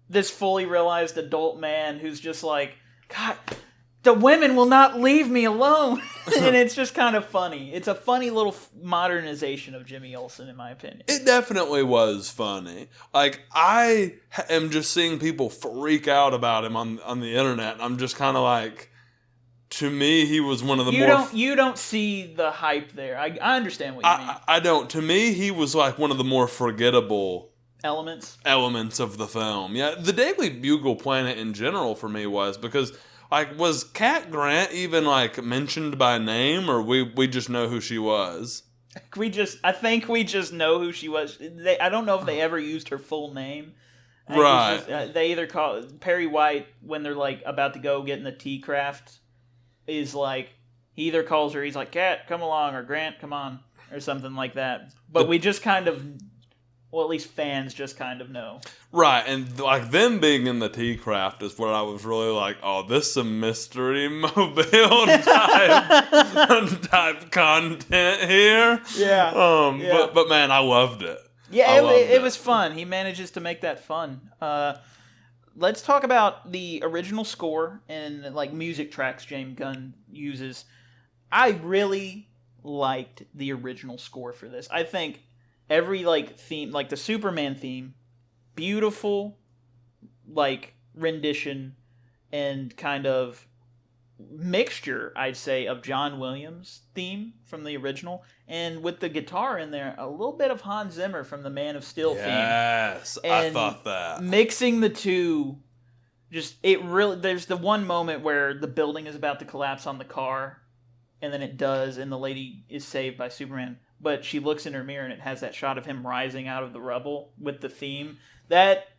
this fully realized adult man who's just like, God, the women will not leave me alone. And it's just kind of funny. It's a funny little modernization of Jimmy Olsen, in my opinion. It definitely was funny. Like, I am just seeing people freak out about him on the internet. And I'm just kind of like, to me, he was one of the You don't see the hype there. I understand what you mean. I don't. To me, he was like one of the more forgettable elements of the film. Yeah, the Daily Bugle Planet in general for me was because... Like, was Cat Grant even, like, mentioned by name, or we just know who she was? I think we just know who she was. I don't know if they ever used her full name. Right. They either call Perry White, when they're, like, about to go get in the tea craft, is, like, he either calls her, he's like, Cat, come along, or Grant, come on, or something like that. But we just kind of... Well, at least fans just kind of know. Right, and like them being in the tea craft is where I was really like, oh, this is some mystery mobile type content here. Yeah. But man, I loved it. Yeah, it was fun. He manages to make that fun. Let's talk about the original score and like music tracks James Gunn uses. I really liked the original score for this. I think every like theme, like the Superman theme, beautiful like rendition and kind of mixture, I'd say, of John Williams' theme from the original, and with the guitar in there, a little bit of Hans Zimmer from the Man of Steel theme. Yes, I thought that. Mixing the two, there's the one moment where the building is about to collapse on the car, and then it does, and the lady is saved by Superman. But she looks in her mirror and it has that shot of him rising out of the rubble with the theme. That,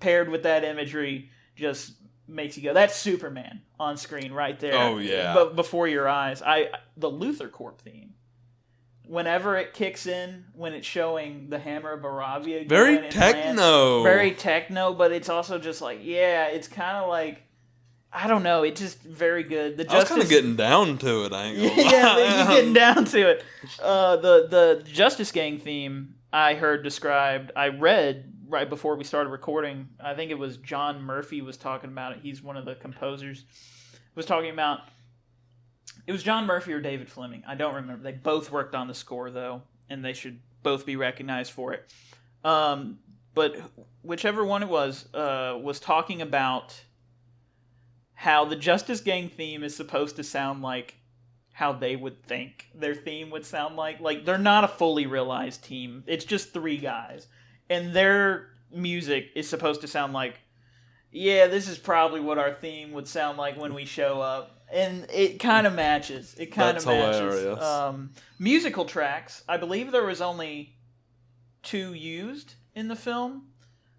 paired with that imagery, just makes you go, that's Superman on screen right there. Oh, yeah. But before your eyes. The Luthor Corp theme. Whenever it kicks in, when it's showing the Hammer of Baravia. Very techno. Very techno, but it's also just like, yeah, it's kind of like, I don't know. It's just very good. I was kind of getting down to it. I ain't gonna lie. Yeah, you're getting down to it. The Justice Gang theme I heard described. I read right before we started recording. I think it was John Murphy was talking about it. He's one of the composers. Was talking about. It was John Murphy or David Fleming. I don't remember. They both worked on the score though, and they should both be recognized for it. But whichever one it was talking about how the Justice Gang theme is supposed to sound like how they would think their theme would sound like. Like, they're not a fully realized team. It's just three guys. and their music is supposed to sound like, yeah, this is probably what our theme would sound like when we show up. And it kind of matches. It kind of matches. Hilarious. Musical tracks. I believe there was only 2 used in the film.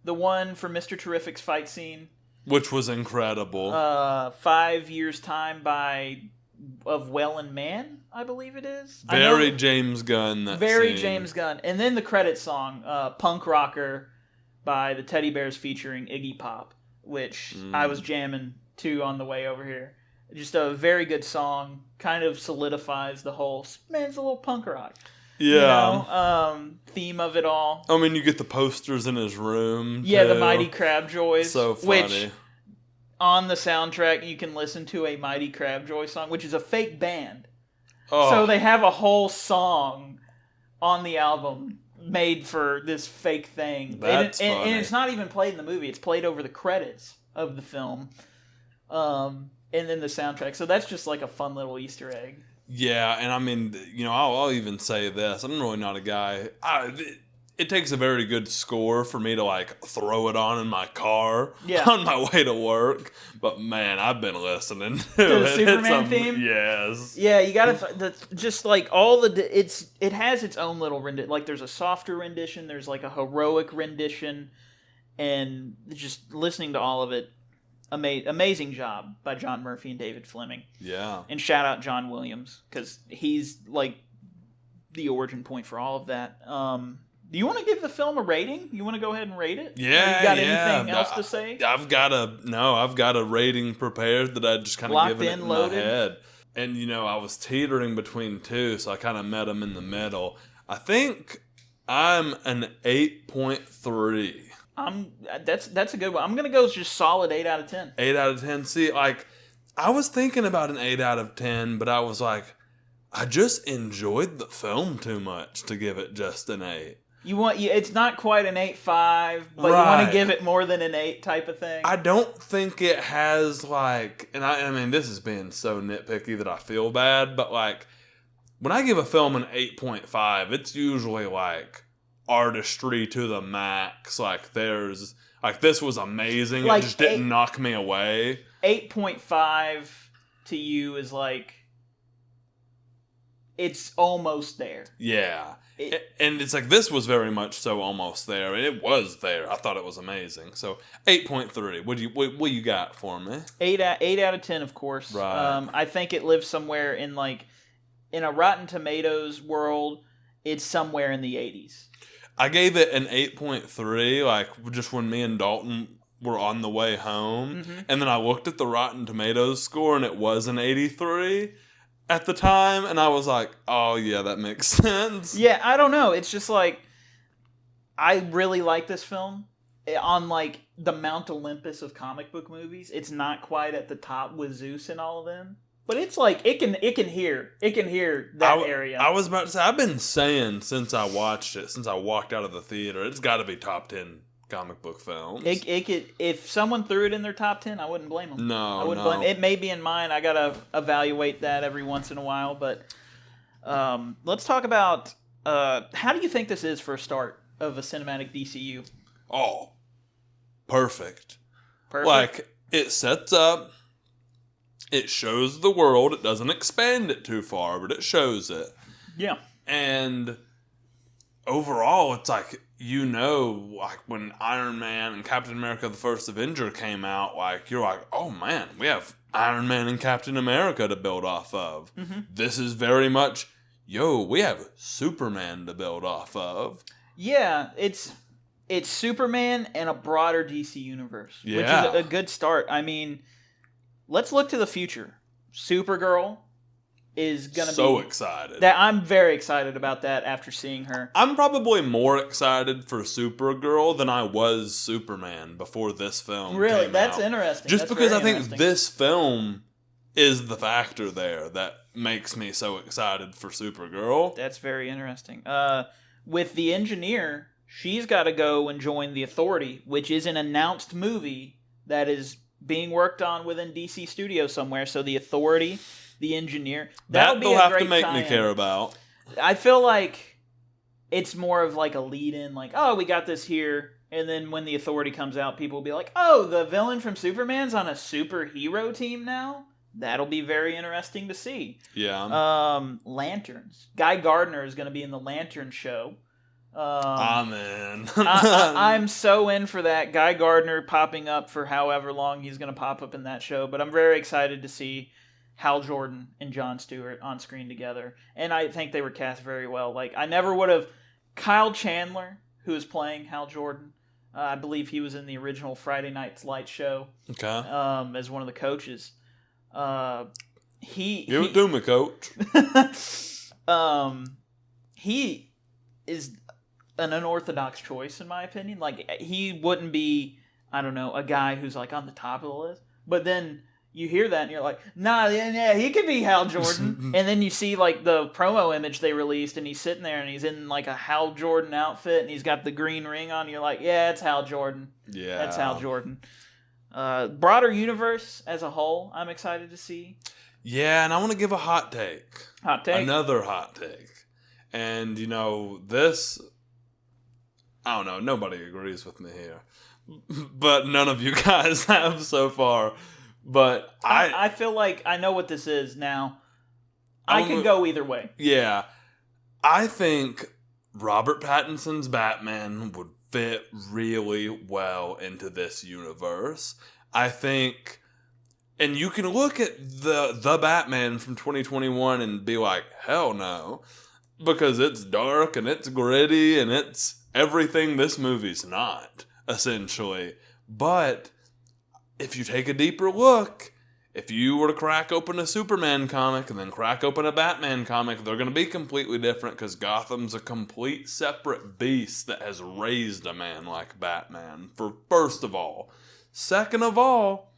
The one for Mr. Terrific's fight scene, which was incredible. 5 Years' Time of Well and Man, I believe it is. Very James Gunn. Very James Gunn. And then the credit song, Punk Rocker by the Teddy Bears featuring Iggy Pop, which I was jamming to on the way over here. Just a very good song. Kind of solidifies the whole, man, it's a little punk rock. Yeah. Theme of it all. I mean, you get the posters in his room. Yeah, too. the Mighty Crabjoys. So funny. Which, on the soundtrack, you can listen to a Mighty Crabjoy song, which is a fake band. Oh. So they have a whole song on the album made for this fake thing. That's funny. And it's not even played in the movie. It's played over the credits of the film. And then the soundtrack. So that's just like a fun little Easter egg. Yeah, and I mean, I'll even say this. I'm really not a guy. It takes a very good score for me to like throw it on in my car on my way to work. But man, I've been listening to the Superman theme. Yes. Yeah, you gotta just like all it has its own little rendition. Like there's a softer rendition. There's like a heroic rendition, and just listening to all of it. Amazing job by John Murphy and David Fleming. Yeah. And shout out John Williams, because he's like the origin point for all of that. Do you want to give the film a rating? You want to go ahead and rate it? Yeah. You got anything else to say? I've got a rating prepared that I just kind of given it in my head. And I was teetering between 2, so I kind of met them in the middle. I think I'm an 8.3. That's a good one. I'm gonna go just solid 8 out of 10. 8 out of 10. See, like, I was thinking about an 8 out of 10, but I was like, I just enjoyed the film too much to give it just an 8. It's not quite an 8.5, but you want to give it more than an 8 type of thing. I don't think it has like, and I mean, this is being so nitpicky that I feel bad, but like, when I give a film an 8.5, it's usually like artistry to the max. Like this was amazing. Like it just didn't knock me away. 8.5 to you is like, it's almost there. Yeah. And it's like, this was very much so almost there. And it was there. I thought it was amazing. So 8.3. What you got for me? 8 out of 10, of course. Right. I think it lives somewhere in a Rotten Tomatoes world, it's somewhere in the 80s. I gave it an 8.3, like, just when me and Dalton were on the way home. Mm-hmm. And then I looked at the Rotten Tomatoes score, and it was an 83 at the time. And I was like, oh, yeah, that makes sense. Yeah, I don't know. It's just like, I really like this film. On, like, the Mount Olympus of comic book movies, it's not quite at the top with Zeus and all of them. But it's like, it can hear that area. I was about to say, I've been saying since I watched it, since I walked out of the theater, it's got to be top 10 comic book films. It could, if someone threw it in their top 10, I wouldn't blame them. No, I wouldn't blame. It may be in mine. I gotta evaluate that every once in a while. But let's talk about how do you think this is for a start of a cinematic DCU? Oh, perfect. Like, it sets up. It shows the world. It doesn't expand it too far, but it shows it. Yeah. And overall, it's like, like when Iron Man and Captain America the First Avenger came out, like, you're like, oh man, we have Iron Man and Captain America to build off of. Mm-hmm. This is very much, we have Superman to build off of. Yeah, it's Superman and a broader DC universe, which is a good start. I mean, let's look to the future. Supergirl is going to be... So excited. I'm very excited about that after seeing her. I'm probably more excited for Supergirl than I was Superman before this film Really? came That's out. interesting. Just because I think this film is the factor there that makes me so excited for Supergirl. That's very interesting. With the Engineer, she's got to go and join the Authority, which is an announced movie that is being worked on within DC Studios somewhere. So the Authority, the Engineer, that they'll have to make me care about. I feel like it's more of like a lead-in, like, oh, we got this here, and then when the Authority comes out, people will be like, oh, the villain from Superman's on a superhero team now? That'll be very interesting to see. Yeah. Lanterns. Guy Gardner is going to be in the Lantern show. Amen. I'm so in for that. Guy Gardner popping up for however long he's going to pop up in that show. But I'm very excited to see Hal Jordan and Jon Stewart on screen together. And I think they were cast very well. Like, I never would have... Kyle Chandler, who is playing Hal Jordan, I believe he was in the original Friday Night Lights show. Okay. As one of the coaches. Give it to me, coach. He is an unorthodox choice, in my opinion. Like, he wouldn't be, I don't know, a guy who's like on the top of the list. But then you hear that and you're like, nah, yeah, he could be Hal Jordan. And then you see like the promo image they released, and he's sitting there and he's in like a Hal Jordan outfit, and he's got the green ring on. And you're like, yeah, it's Hal Jordan. Yeah, that's Hal Jordan. Broader universe as a whole, I'm excited to see. Yeah, and I want to give a hot take. Hot take? Another hot take. And, this... I don't know, nobody agrees with me here. But none of you guys have so far. But I feel like I know what this is now. I can go either way. Yeah. I think Robert Pattinson's Batman would fit really well into this universe. I think, and you can look at the Batman from 2021 and be like, hell no, because it's dark and it's gritty and it's everything this movie's not, essentially. But if you take a deeper look, if you were to crack open a Superman comic and then crack open a Batman comic, they're going to be completely different because Gotham's a complete separate beast that has raised a man like Batman, for first of all. Second of all,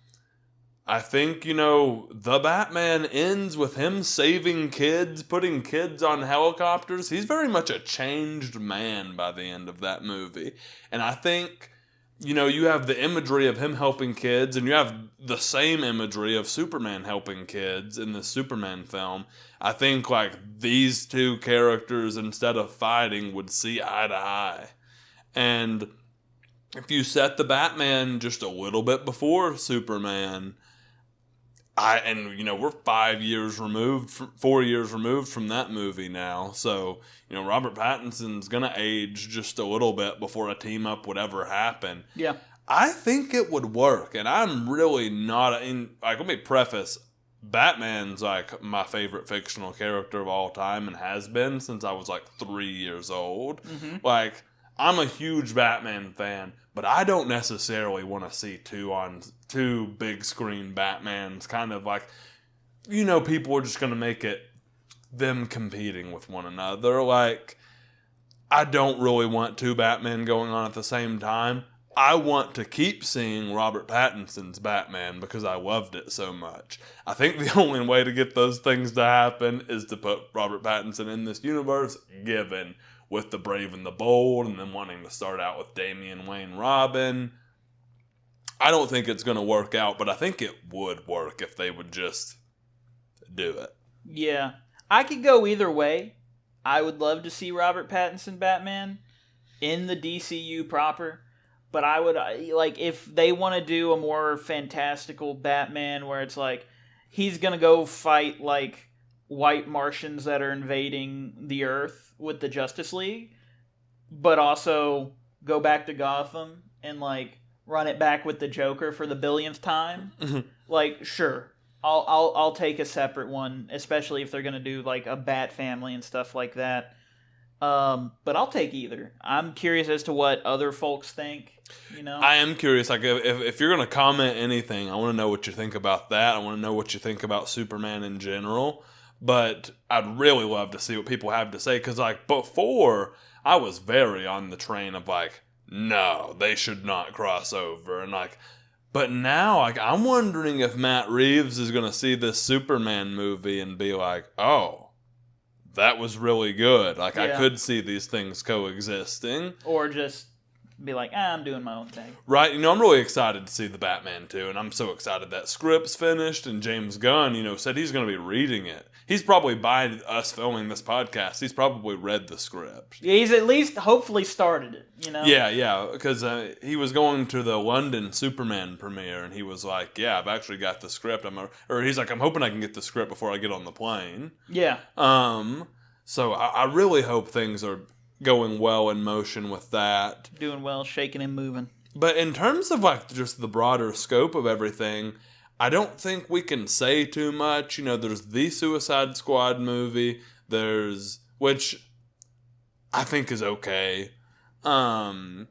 I think, the Batman ends with him saving kids, putting kids on helicopters. He's very much a changed man by the end of that movie. And I think... you have the imagery of him helping kids, and you have the same imagery of Superman helping kids in the Superman film. I think, these two characters, instead of fighting, would see eye to eye. And if you set the Batman just a little bit before Superman, we're 4 years removed from that movie now. So, Robert Pattinson's going to age just a little bit before a team up would ever happen. Yeah. I think it would work. And I'm really not, let me preface, Batman's my favorite fictional character of all time and has been since I was 3 years old. Mm-hmm. I'm a huge Batman fan, but I don't necessarily want to see two big screen Batmans. Kind of people are just going to make it them competing with one another. I don't really want two Batmen going on at the same time. I want to keep seeing Robert Pattinson's Batman because I loved it so much. I think the only way to get those things to happen is to put Robert Pattinson in this universe, given with the Brave and the Bold, and then wanting to start out with Damian Wayne Robin. I don't think it's going to work out, but I think it would work if they would just do it. Yeah. I could go either way. I would love to see Robert Pattinson Batman in the DCU proper, but I would, if they want to do a more fantastical Batman where it's he's going to go fight, white Martians that are invading the Earth with the Justice League, but also go back to Gotham and run it back with the Joker for the billionth time. Sure, I'll take a separate one, especially if they're gonna do a Bat family and stuff like that. But I'll take either. I'm curious as to what other folks think. I am curious. If you're gonna comment anything, I want to know what you think about that. I want to know what you think about Superman in general. But I'd really love to see what people have to say. Because, before, I was very on the train of, no, they should not cross over. And, but now, I'm wondering if Matt Reeves is going to see this Superman movie and be oh, that was really good. I could see these things coexisting. Or just be like, I'm doing my own thing. Right, I'm really excited to see the Batman too, and I'm so excited that script's finished, and James Gunn, said he's going to be reading it. He's probably, by us filming this podcast, he's probably read the script. Yeah, he's at least hopefully started it, Yeah, because he was going to the London Superman premiere, and he was like, yeah, I've actually got the script. He's like, I'm hoping I can get the script before I get on the plane. Yeah. So I really hope things are going well in motion with that. Doing well, shaking and moving. But in terms of just the broader scope of everything, I don't think we can say too much. There's the Suicide Squad movie. Which I think is okay. You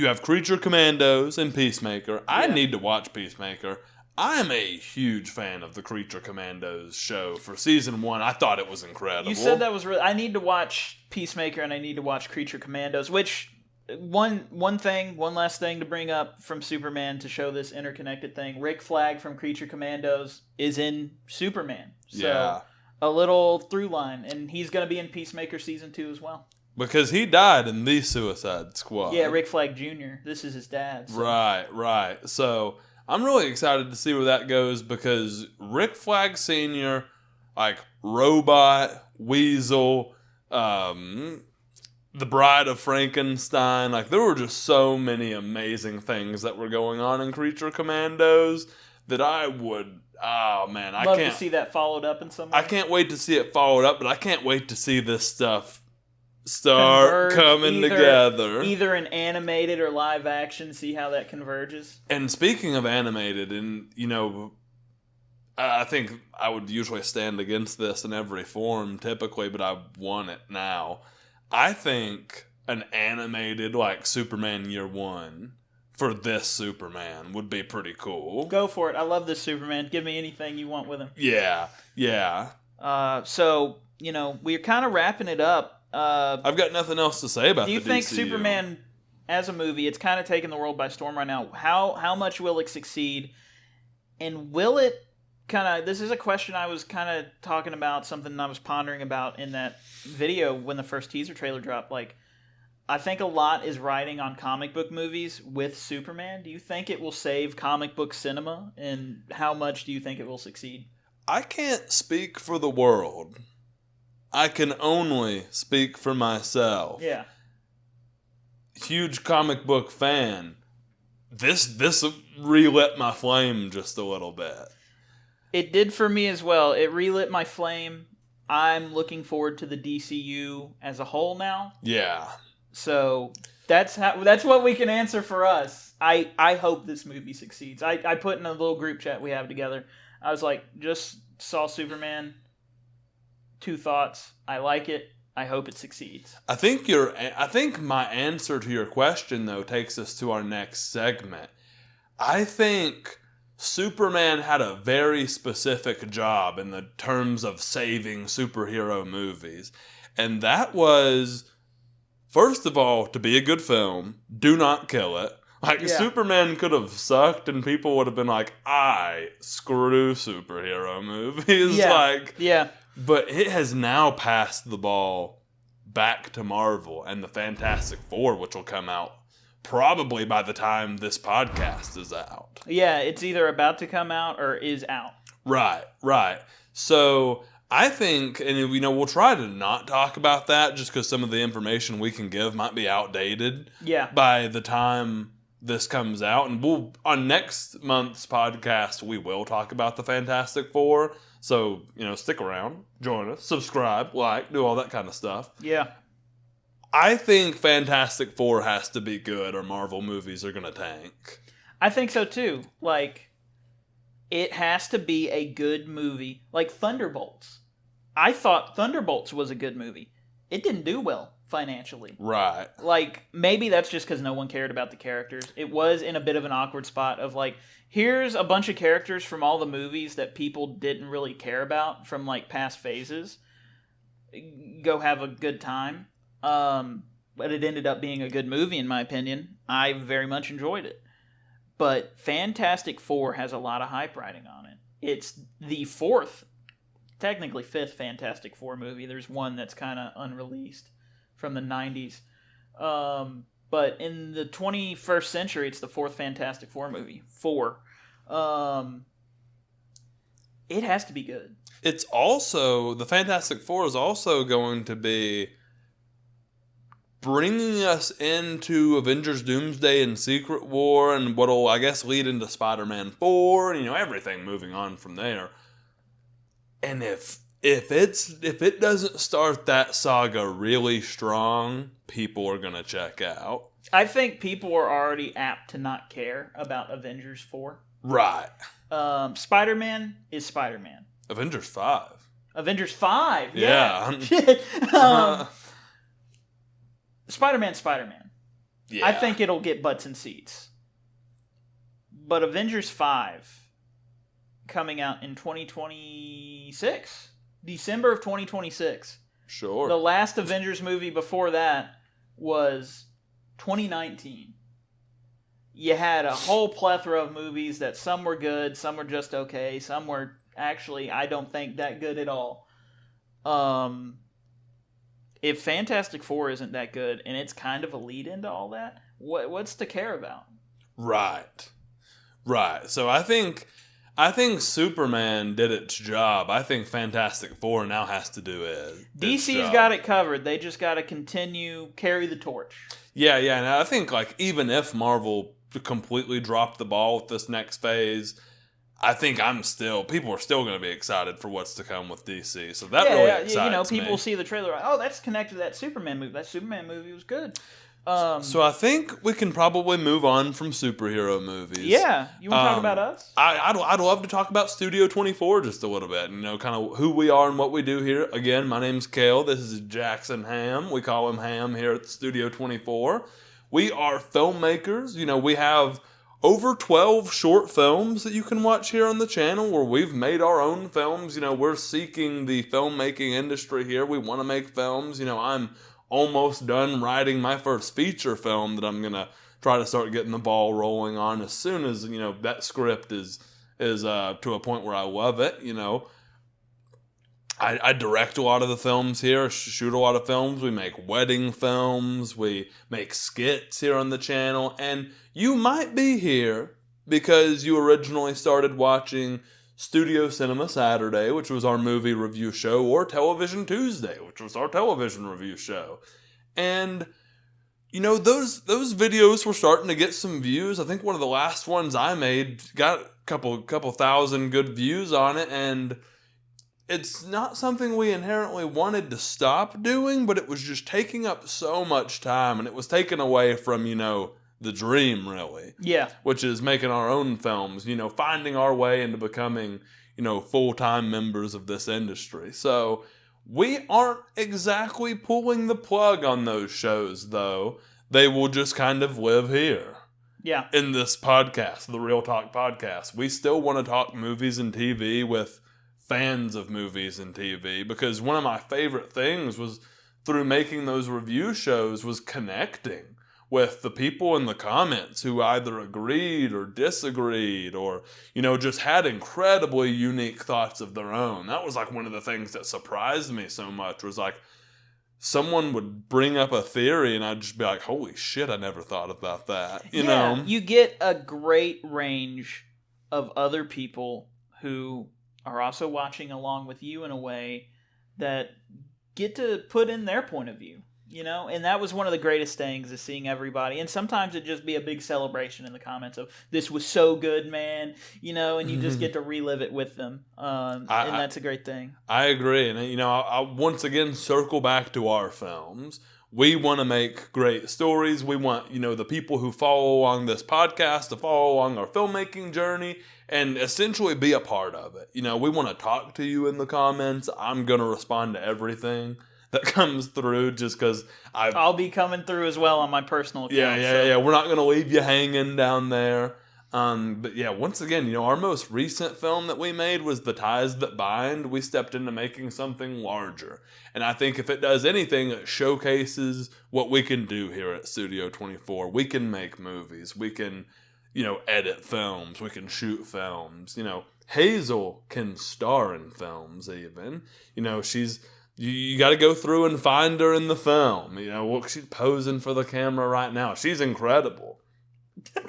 have Creature Commandos and Peacemaker. I need to watch Peacemaker. I'm a huge fan of the Creature Commandos show for season 1. I thought it was incredible. You said that was really... I need to watch Peacemaker and I need to watch Creature Commandos, which... One last thing to bring up from Superman to show this interconnected thing. Rick Flag from Creature Commandos is in Superman. So a little through line. And he's going to be in Peacemaker season 2 as well. Because he died in the Suicide Squad. Yeah, Rick Flag Jr. This is his dad. So. Right. So I'm really excited to see where that goes because Rick Flag Sr., Robot, Weasel, The Bride of Frankenstein, there were just so many amazing things that were going on in Creature Commandos that I would, I love can't to see that followed up in some way. I can't wait to see it followed up, but I can't wait to see this stuff start coming together. Either in animated or live action, see how that converges. And speaking of animated, and I think I would usually stand against this in every form typically, but I want it now. I think an animated Superman Year One for this Superman would be pretty cool. Go for it. I love this Superman. Give me anything you want with him. Yeah. So, we're kind of wrapping it up. I've got nothing else to say about the DCU. Do you think Superman, as a movie, it's kind of taking the world by storm right now? How much will it succeed? And will it this is a question I was kind of talking about, something I was pondering about in that video when the first teaser trailer dropped. I think a lot is riding on comic book movies with Superman. Do you think it will save comic book cinema? And how much do you think it will succeed? I can't speak for the world. I can only speak for myself. Yeah. Huge comic book fan. This relit my flame just a little bit. It did for me as well. It relit my flame. I'm looking forward to the DCU as a whole now. Yeah. So that's what we can answer for us. I hope this movie succeeds. I put in a little group chat we have together. I was like, just saw Superman. 2 thoughts. I like it. I hope it succeeds. I think my answer to your question though takes us to our next segment. I think Superman had a very specific job in the terms of saving superhero movies. And that was, first of all, to be a good film, do not kill it. Superman could have sucked and people would have been like, I screw superhero movies. Yeah. But it has now passed the ball back to Marvel and the Fantastic Four, which will come out probably by the time this podcast is out. Yeah, it's either about to come out or is out. Right. So I think, and we'll try to not talk about that just because some of the information we can give might be outdated. Yeah. By the time this comes out, and on next month's podcast we will talk about the Fantastic Four. So, stick around, join us, subscribe, do all that kind of stuff. Yeah. I think Fantastic Four has to be good or Marvel movies are going to tank. I think so too. It has to be a good movie. Like Thunderbolts. I thought Thunderbolts was a good movie. It didn't do well financially. Right. Maybe that's just because no one cared about the characters. It was in a bit of an awkward spot of here's a bunch of characters from all the movies that people didn't really care about from past phases. Go have a good time. But it ended up being a good movie in my opinion. I very much enjoyed it. But Fantastic Four has a lot of hype riding on it. It's the technically fifth Fantastic Four movie. There's one that's kind of unreleased from the 90s. But in the 21st century, it's the fourth Fantastic Four movie. 4. It has to be good. It's also, the Fantastic Four is also going to be bringing us into Avengers Doomsday and Secret War, and what'll, I guess, lead into Spider-Man 4, and, everything moving on from there. And if it doesn't start that saga really strong, people are going to check out. I think people are already apt to not care about Avengers 4. Right. Spider-Man is Spider-Man. Avengers 5. Avengers 5? Yeah. Shit. Spider-Man. Yeah. I think it'll get butts and seats. But Avengers 5 coming out in 2026. December of 2026. Sure. The last Avengers movie before that was 2019. You had a whole plethora of movies that some were good, some were just okay, some were actually, I don't think, that good at all. If Fantastic Four isn't that good, and it's kind of a lead into all that, what's to care about? Right. So I think Superman did its job. I think Fantastic Four now has to do it. DC's got it covered. They just got to carry the torch. Yeah, and I think even if Marvel completely dropped the ball with this next phase, I think people are still going to be excited for what's to come with DC. So that really excites me. People see the trailer, like, oh, that's connected to that Superman movie. That Superman movie was good. So I think we can probably move on from superhero movies. Yeah, you want to talk about us? I'd love to talk about Studio24 just a little bit, kind of who we are and what we do here. Again, my name's Kale. This is Jackson Ham. We call him Ham here at Studio24. We are filmmakers. We have over 12 short films that you can watch here on the channel where we've made our own films. We're seeking the filmmaking industry here. We want to make films. I'm almost done writing my first feature film that I'm going to try to start getting the ball rolling on as soon as, that script is to a point where I love it. I direct a lot of the films here, shoot a lot of films. We make wedding films. We make skits here on the channel. And you might be here because you originally started watching Studio Cinema Saturday, which was our movie review show, or Television Tuesday, which was our television review show. And, those videos were starting to get some views. I think one of the last ones I made got a couple thousand good views on it, and it's not something we inherently wanted to stop doing, but it was just taking up so much time, and it was taken away from, the dream, really. Yeah. Which is making our own films, finding our way into becoming, full-time members of this industry. So we aren't exactly pulling the plug on those shows, though. They will just kind of live here. Yeah. In this podcast, the Real Talk podcast. We still want to talk movies and TV with fans of movies and TV, because one of my favorite things was through making those review shows was connecting with the people in the comments who either agreed or disagreed or, just had incredibly unique thoughts of their own. That was one of the things that surprised me so much, was someone would bring up a theory and I'd just be like, holy shit, I never thought about that. You know? You get a great range of other people who are also watching along with you in a way that get to put in their point of view. And that was one of the greatest things, is seeing everybody. And sometimes it'd just be a big celebration in the comments of, this was so good, man, and you just get to relive it with them. And that's a great thing. I agree. And, I'll once again circle back to our films. We want to make great stories. We want, the people who follow along this podcast to follow along our filmmaking journey and essentially be a part of it. We want to talk to you in the comments. I'm going to respond to everything that comes through, just because I'll be coming through as well on my personal account. Yeah. We're not going to leave you hanging down there. But yeah, once again, our most recent film that we made was The Ties That Bind. We stepped into making something larger. And I think if it does anything, it showcases what we can do here at Studio24. We can make movies. We can, edit films. We can shoot films. Hazel can star in films even. She's You got to go through and find her in the film. She's posing for the camera right now. She's incredible.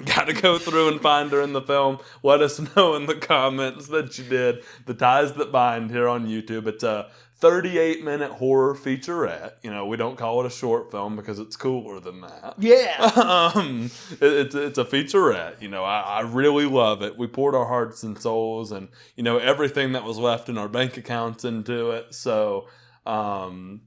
Got to go through and find her in the film. Let us know in the comments that you did. The Ties That Bind here on YouTube. It's a 38-minute horror featurette. We don't call it a short film because it's cooler than that. Yeah. It's a featurette. I really love it. We poured our hearts and souls and, everything that was left in our bank accounts into it. So, So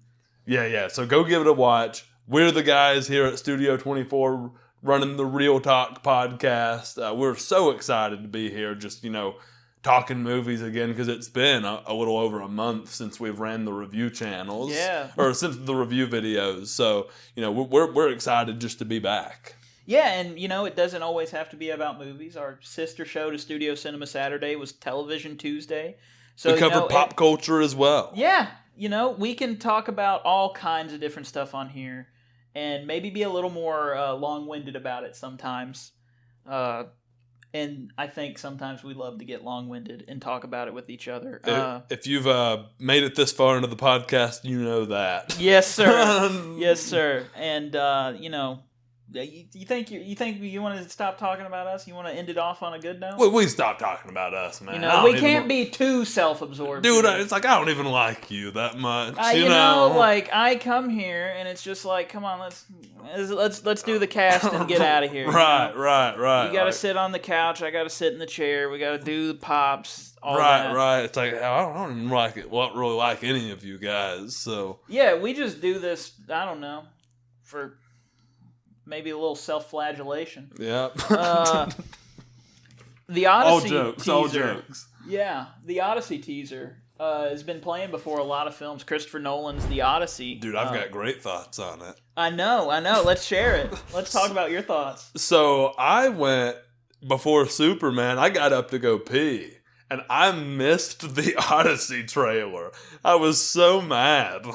go give it a watch. We're the guys here at Studio24 running the Real Talk podcast. We're so excited to be here, just, talking movies again, because it's been a little over a month since we've ran the review channels. Yeah. Or since the review videos. So, we're excited just to be back. Yeah, and, it doesn't always have to be about movies. Our sister show to Studio Cinema Saturday was Television Tuesday. So, we covered pop culture as well. Yeah. We can talk about all kinds of different stuff on here. And maybe be a little more long-winded about it sometimes. And I think sometimes we love to get long-winded and talk about it with each other. If you've made it this far into the podcast, you know that. Yes, sir. Yes, sir. And, you think you want to stop talking about us? You want to end it off on a good note? Well, we stop talking about us, man. We can't be too self-absorbed. Dude, it's like I don't even like you that much. I come here and it's just like, come on, let's do the cast and get out of here. Right. You got to sit on the couch. I got to sit in the chair. We got to do the pops. Right. It's like I don't even really like any of you guys. So yeah, we just do this. I don't know, for maybe a little self-flagellation. Yeah. The Odyssey teaser. All jokes. Yeah, the Odyssey teaser has been playing before a lot of films. Christopher Nolan's The Odyssey. Dude, I've got great thoughts on it. I know. Let's share it. Let's talk about your thoughts. So I went before Superman. I got up to go pee. And I missed the Odyssey trailer. I was so mad.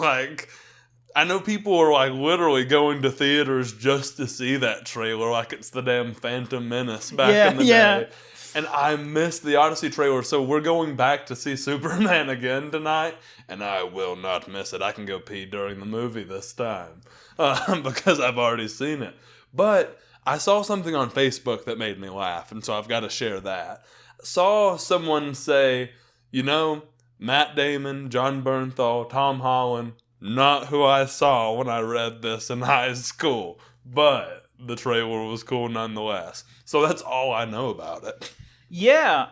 I know people are literally going to theaters just to see that trailer, like it's the damn Phantom Menace back in the day. And I missed the Odyssey trailer, so we're going back to see Superman again tonight, and I will not miss it. I can go pee during the movie this time because I've already seen it. But I saw something on Facebook that made me laugh, and so I've got to share that. Saw someone say, Matt Damon, John Bernthal, Tom Holland, not who I saw when I read this in high school, but the trailer was cool nonetheless. So that's all I know about it. Yeah,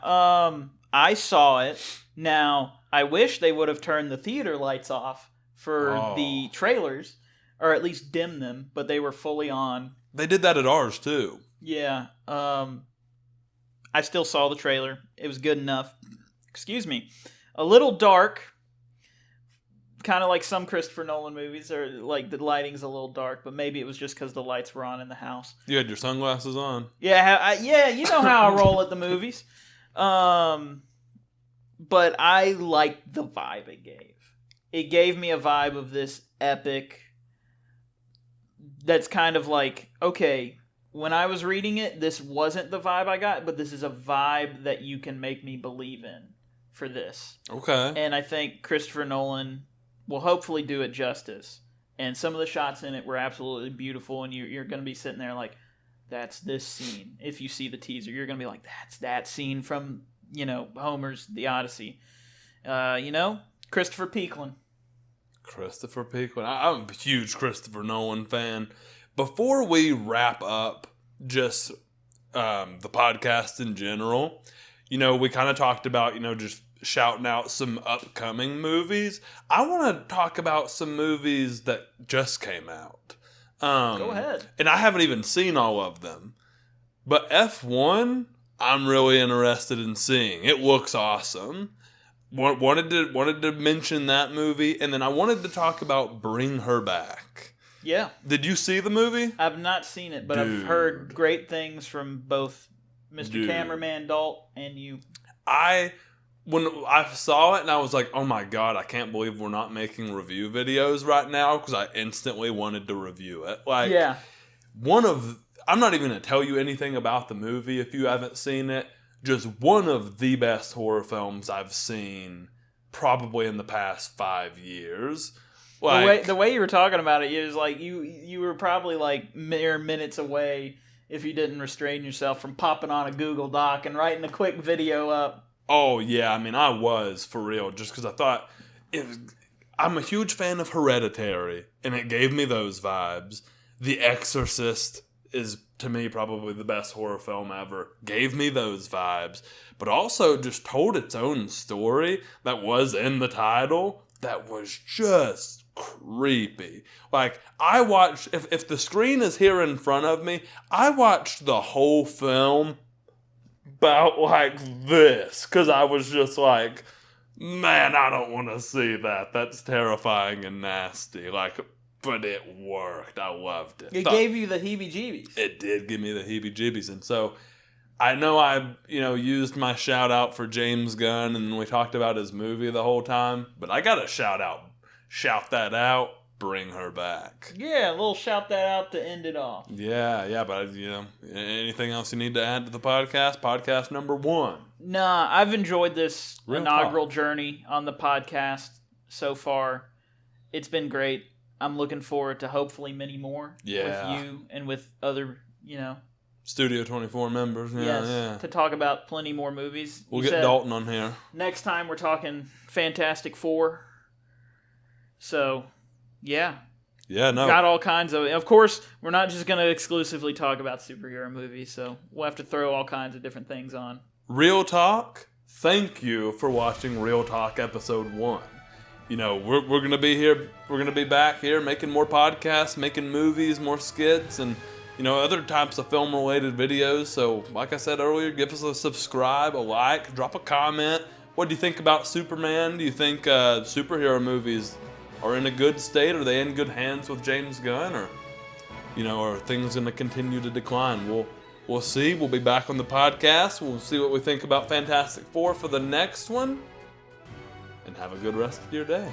I saw it. Now, I wish they would have turned the theater lights off for the trailers, or at least dim them, but they were fully on. They did that at ours, too. Yeah, I still saw the trailer. It was good enough. Excuse me. A little dark. Kind of like some Christopher Nolan movies, or like the lighting's a little dark, but maybe it was just because the lights were on in the house. You had your sunglasses on. Yeah, you know how I roll at the movies. But I liked the vibe it gave. It gave me a vibe of this epic. That's kind of like, okay, when I was reading it, this wasn't the vibe I got, but this is a vibe that you can make me believe in for this. Okay. And I think Christopher Nolan will hopefully do it justice. And some of the shots in it were absolutely beautiful, and you're going to be sitting there like, that's this scene. If you see the teaser, you're going to be like, that's that scene from, Homer's The Odyssey. Christopher Peaklin. I'm a huge Christopher Nolan fan. Before we wrap up just the podcast in general, we kind of talked about, just shouting out some upcoming movies. I want to talk about some movies that just came out. Go ahead. And I haven't even seen all of them. But F1, I'm really interested in seeing. It looks awesome. Wanted to mention that movie, and then I wanted to talk about Bring Her Back. Yeah. Did you see the movie? I've not seen it, but I've heard great things from both Mr. Cameraman Dalt and you. When I saw it and I was like, oh my god, I can't believe we're not making review videos right now, because I instantly wanted to review it. I'm not even going to tell you anything about the movie if you haven't seen it. Just one of the best horror films I've seen probably in the past 5 years. The way you were talking about it, it was like you were probably like mere minutes away if you didn't restrain yourself from popping on a Google Doc and writing a quick video up. Oh, yeah. I mean, I was, for real, just because I thought, I'm a huge fan of Hereditary, and it gave me those vibes. The Exorcist is, to me, probably the best horror film ever. Gave me those vibes. But also just told its own story that was in the title that was just creepy. Like, I watched, if the screen is here in front of me, I watched the whole film about like this, because I was just like, man, I don't want to see that. That's terrifying and nasty. Like, but it worked. I loved it. It gave you the heebie-jeebies. It did give me the heebie-jeebies. And so I know I, used my shout out for James Gunn, and we talked about his movie the whole time, but I got to shout that out, bring her back. Yeah, a little shout that out to end it off. Yeah, but anything else you need to add to the podcast? Podcast number 1. Nah, I've enjoyed this Real inaugural talk. journey on the podcast so far. It's been great. I'm looking forward to hopefully many more with you and with other, Studio24 members. Yeah. To talk about plenty more movies. We'll get Dalton on here. Next time we're talking Fantastic Four. So, yeah. Yeah, no. Got all kinds of course, we're not just going to exclusively talk about superhero movies, so we'll have to throw all kinds of different things on. Real Talk, thank you for watching Real Talk episode 1. We're going to be here, we're going to be back here making more podcasts, making movies, more skits, and, other types of film-related videos. So, like I said earlier, give us a subscribe, a like, drop a comment. What do you think about Superman? Do you think superhero movies are in a good state? Are they in good hands with James Gunn? Or, are things going to continue to decline? We'll see. We'll be back on the podcast. We'll see what we think about Fantastic Four for the next one. And have a good rest of your day.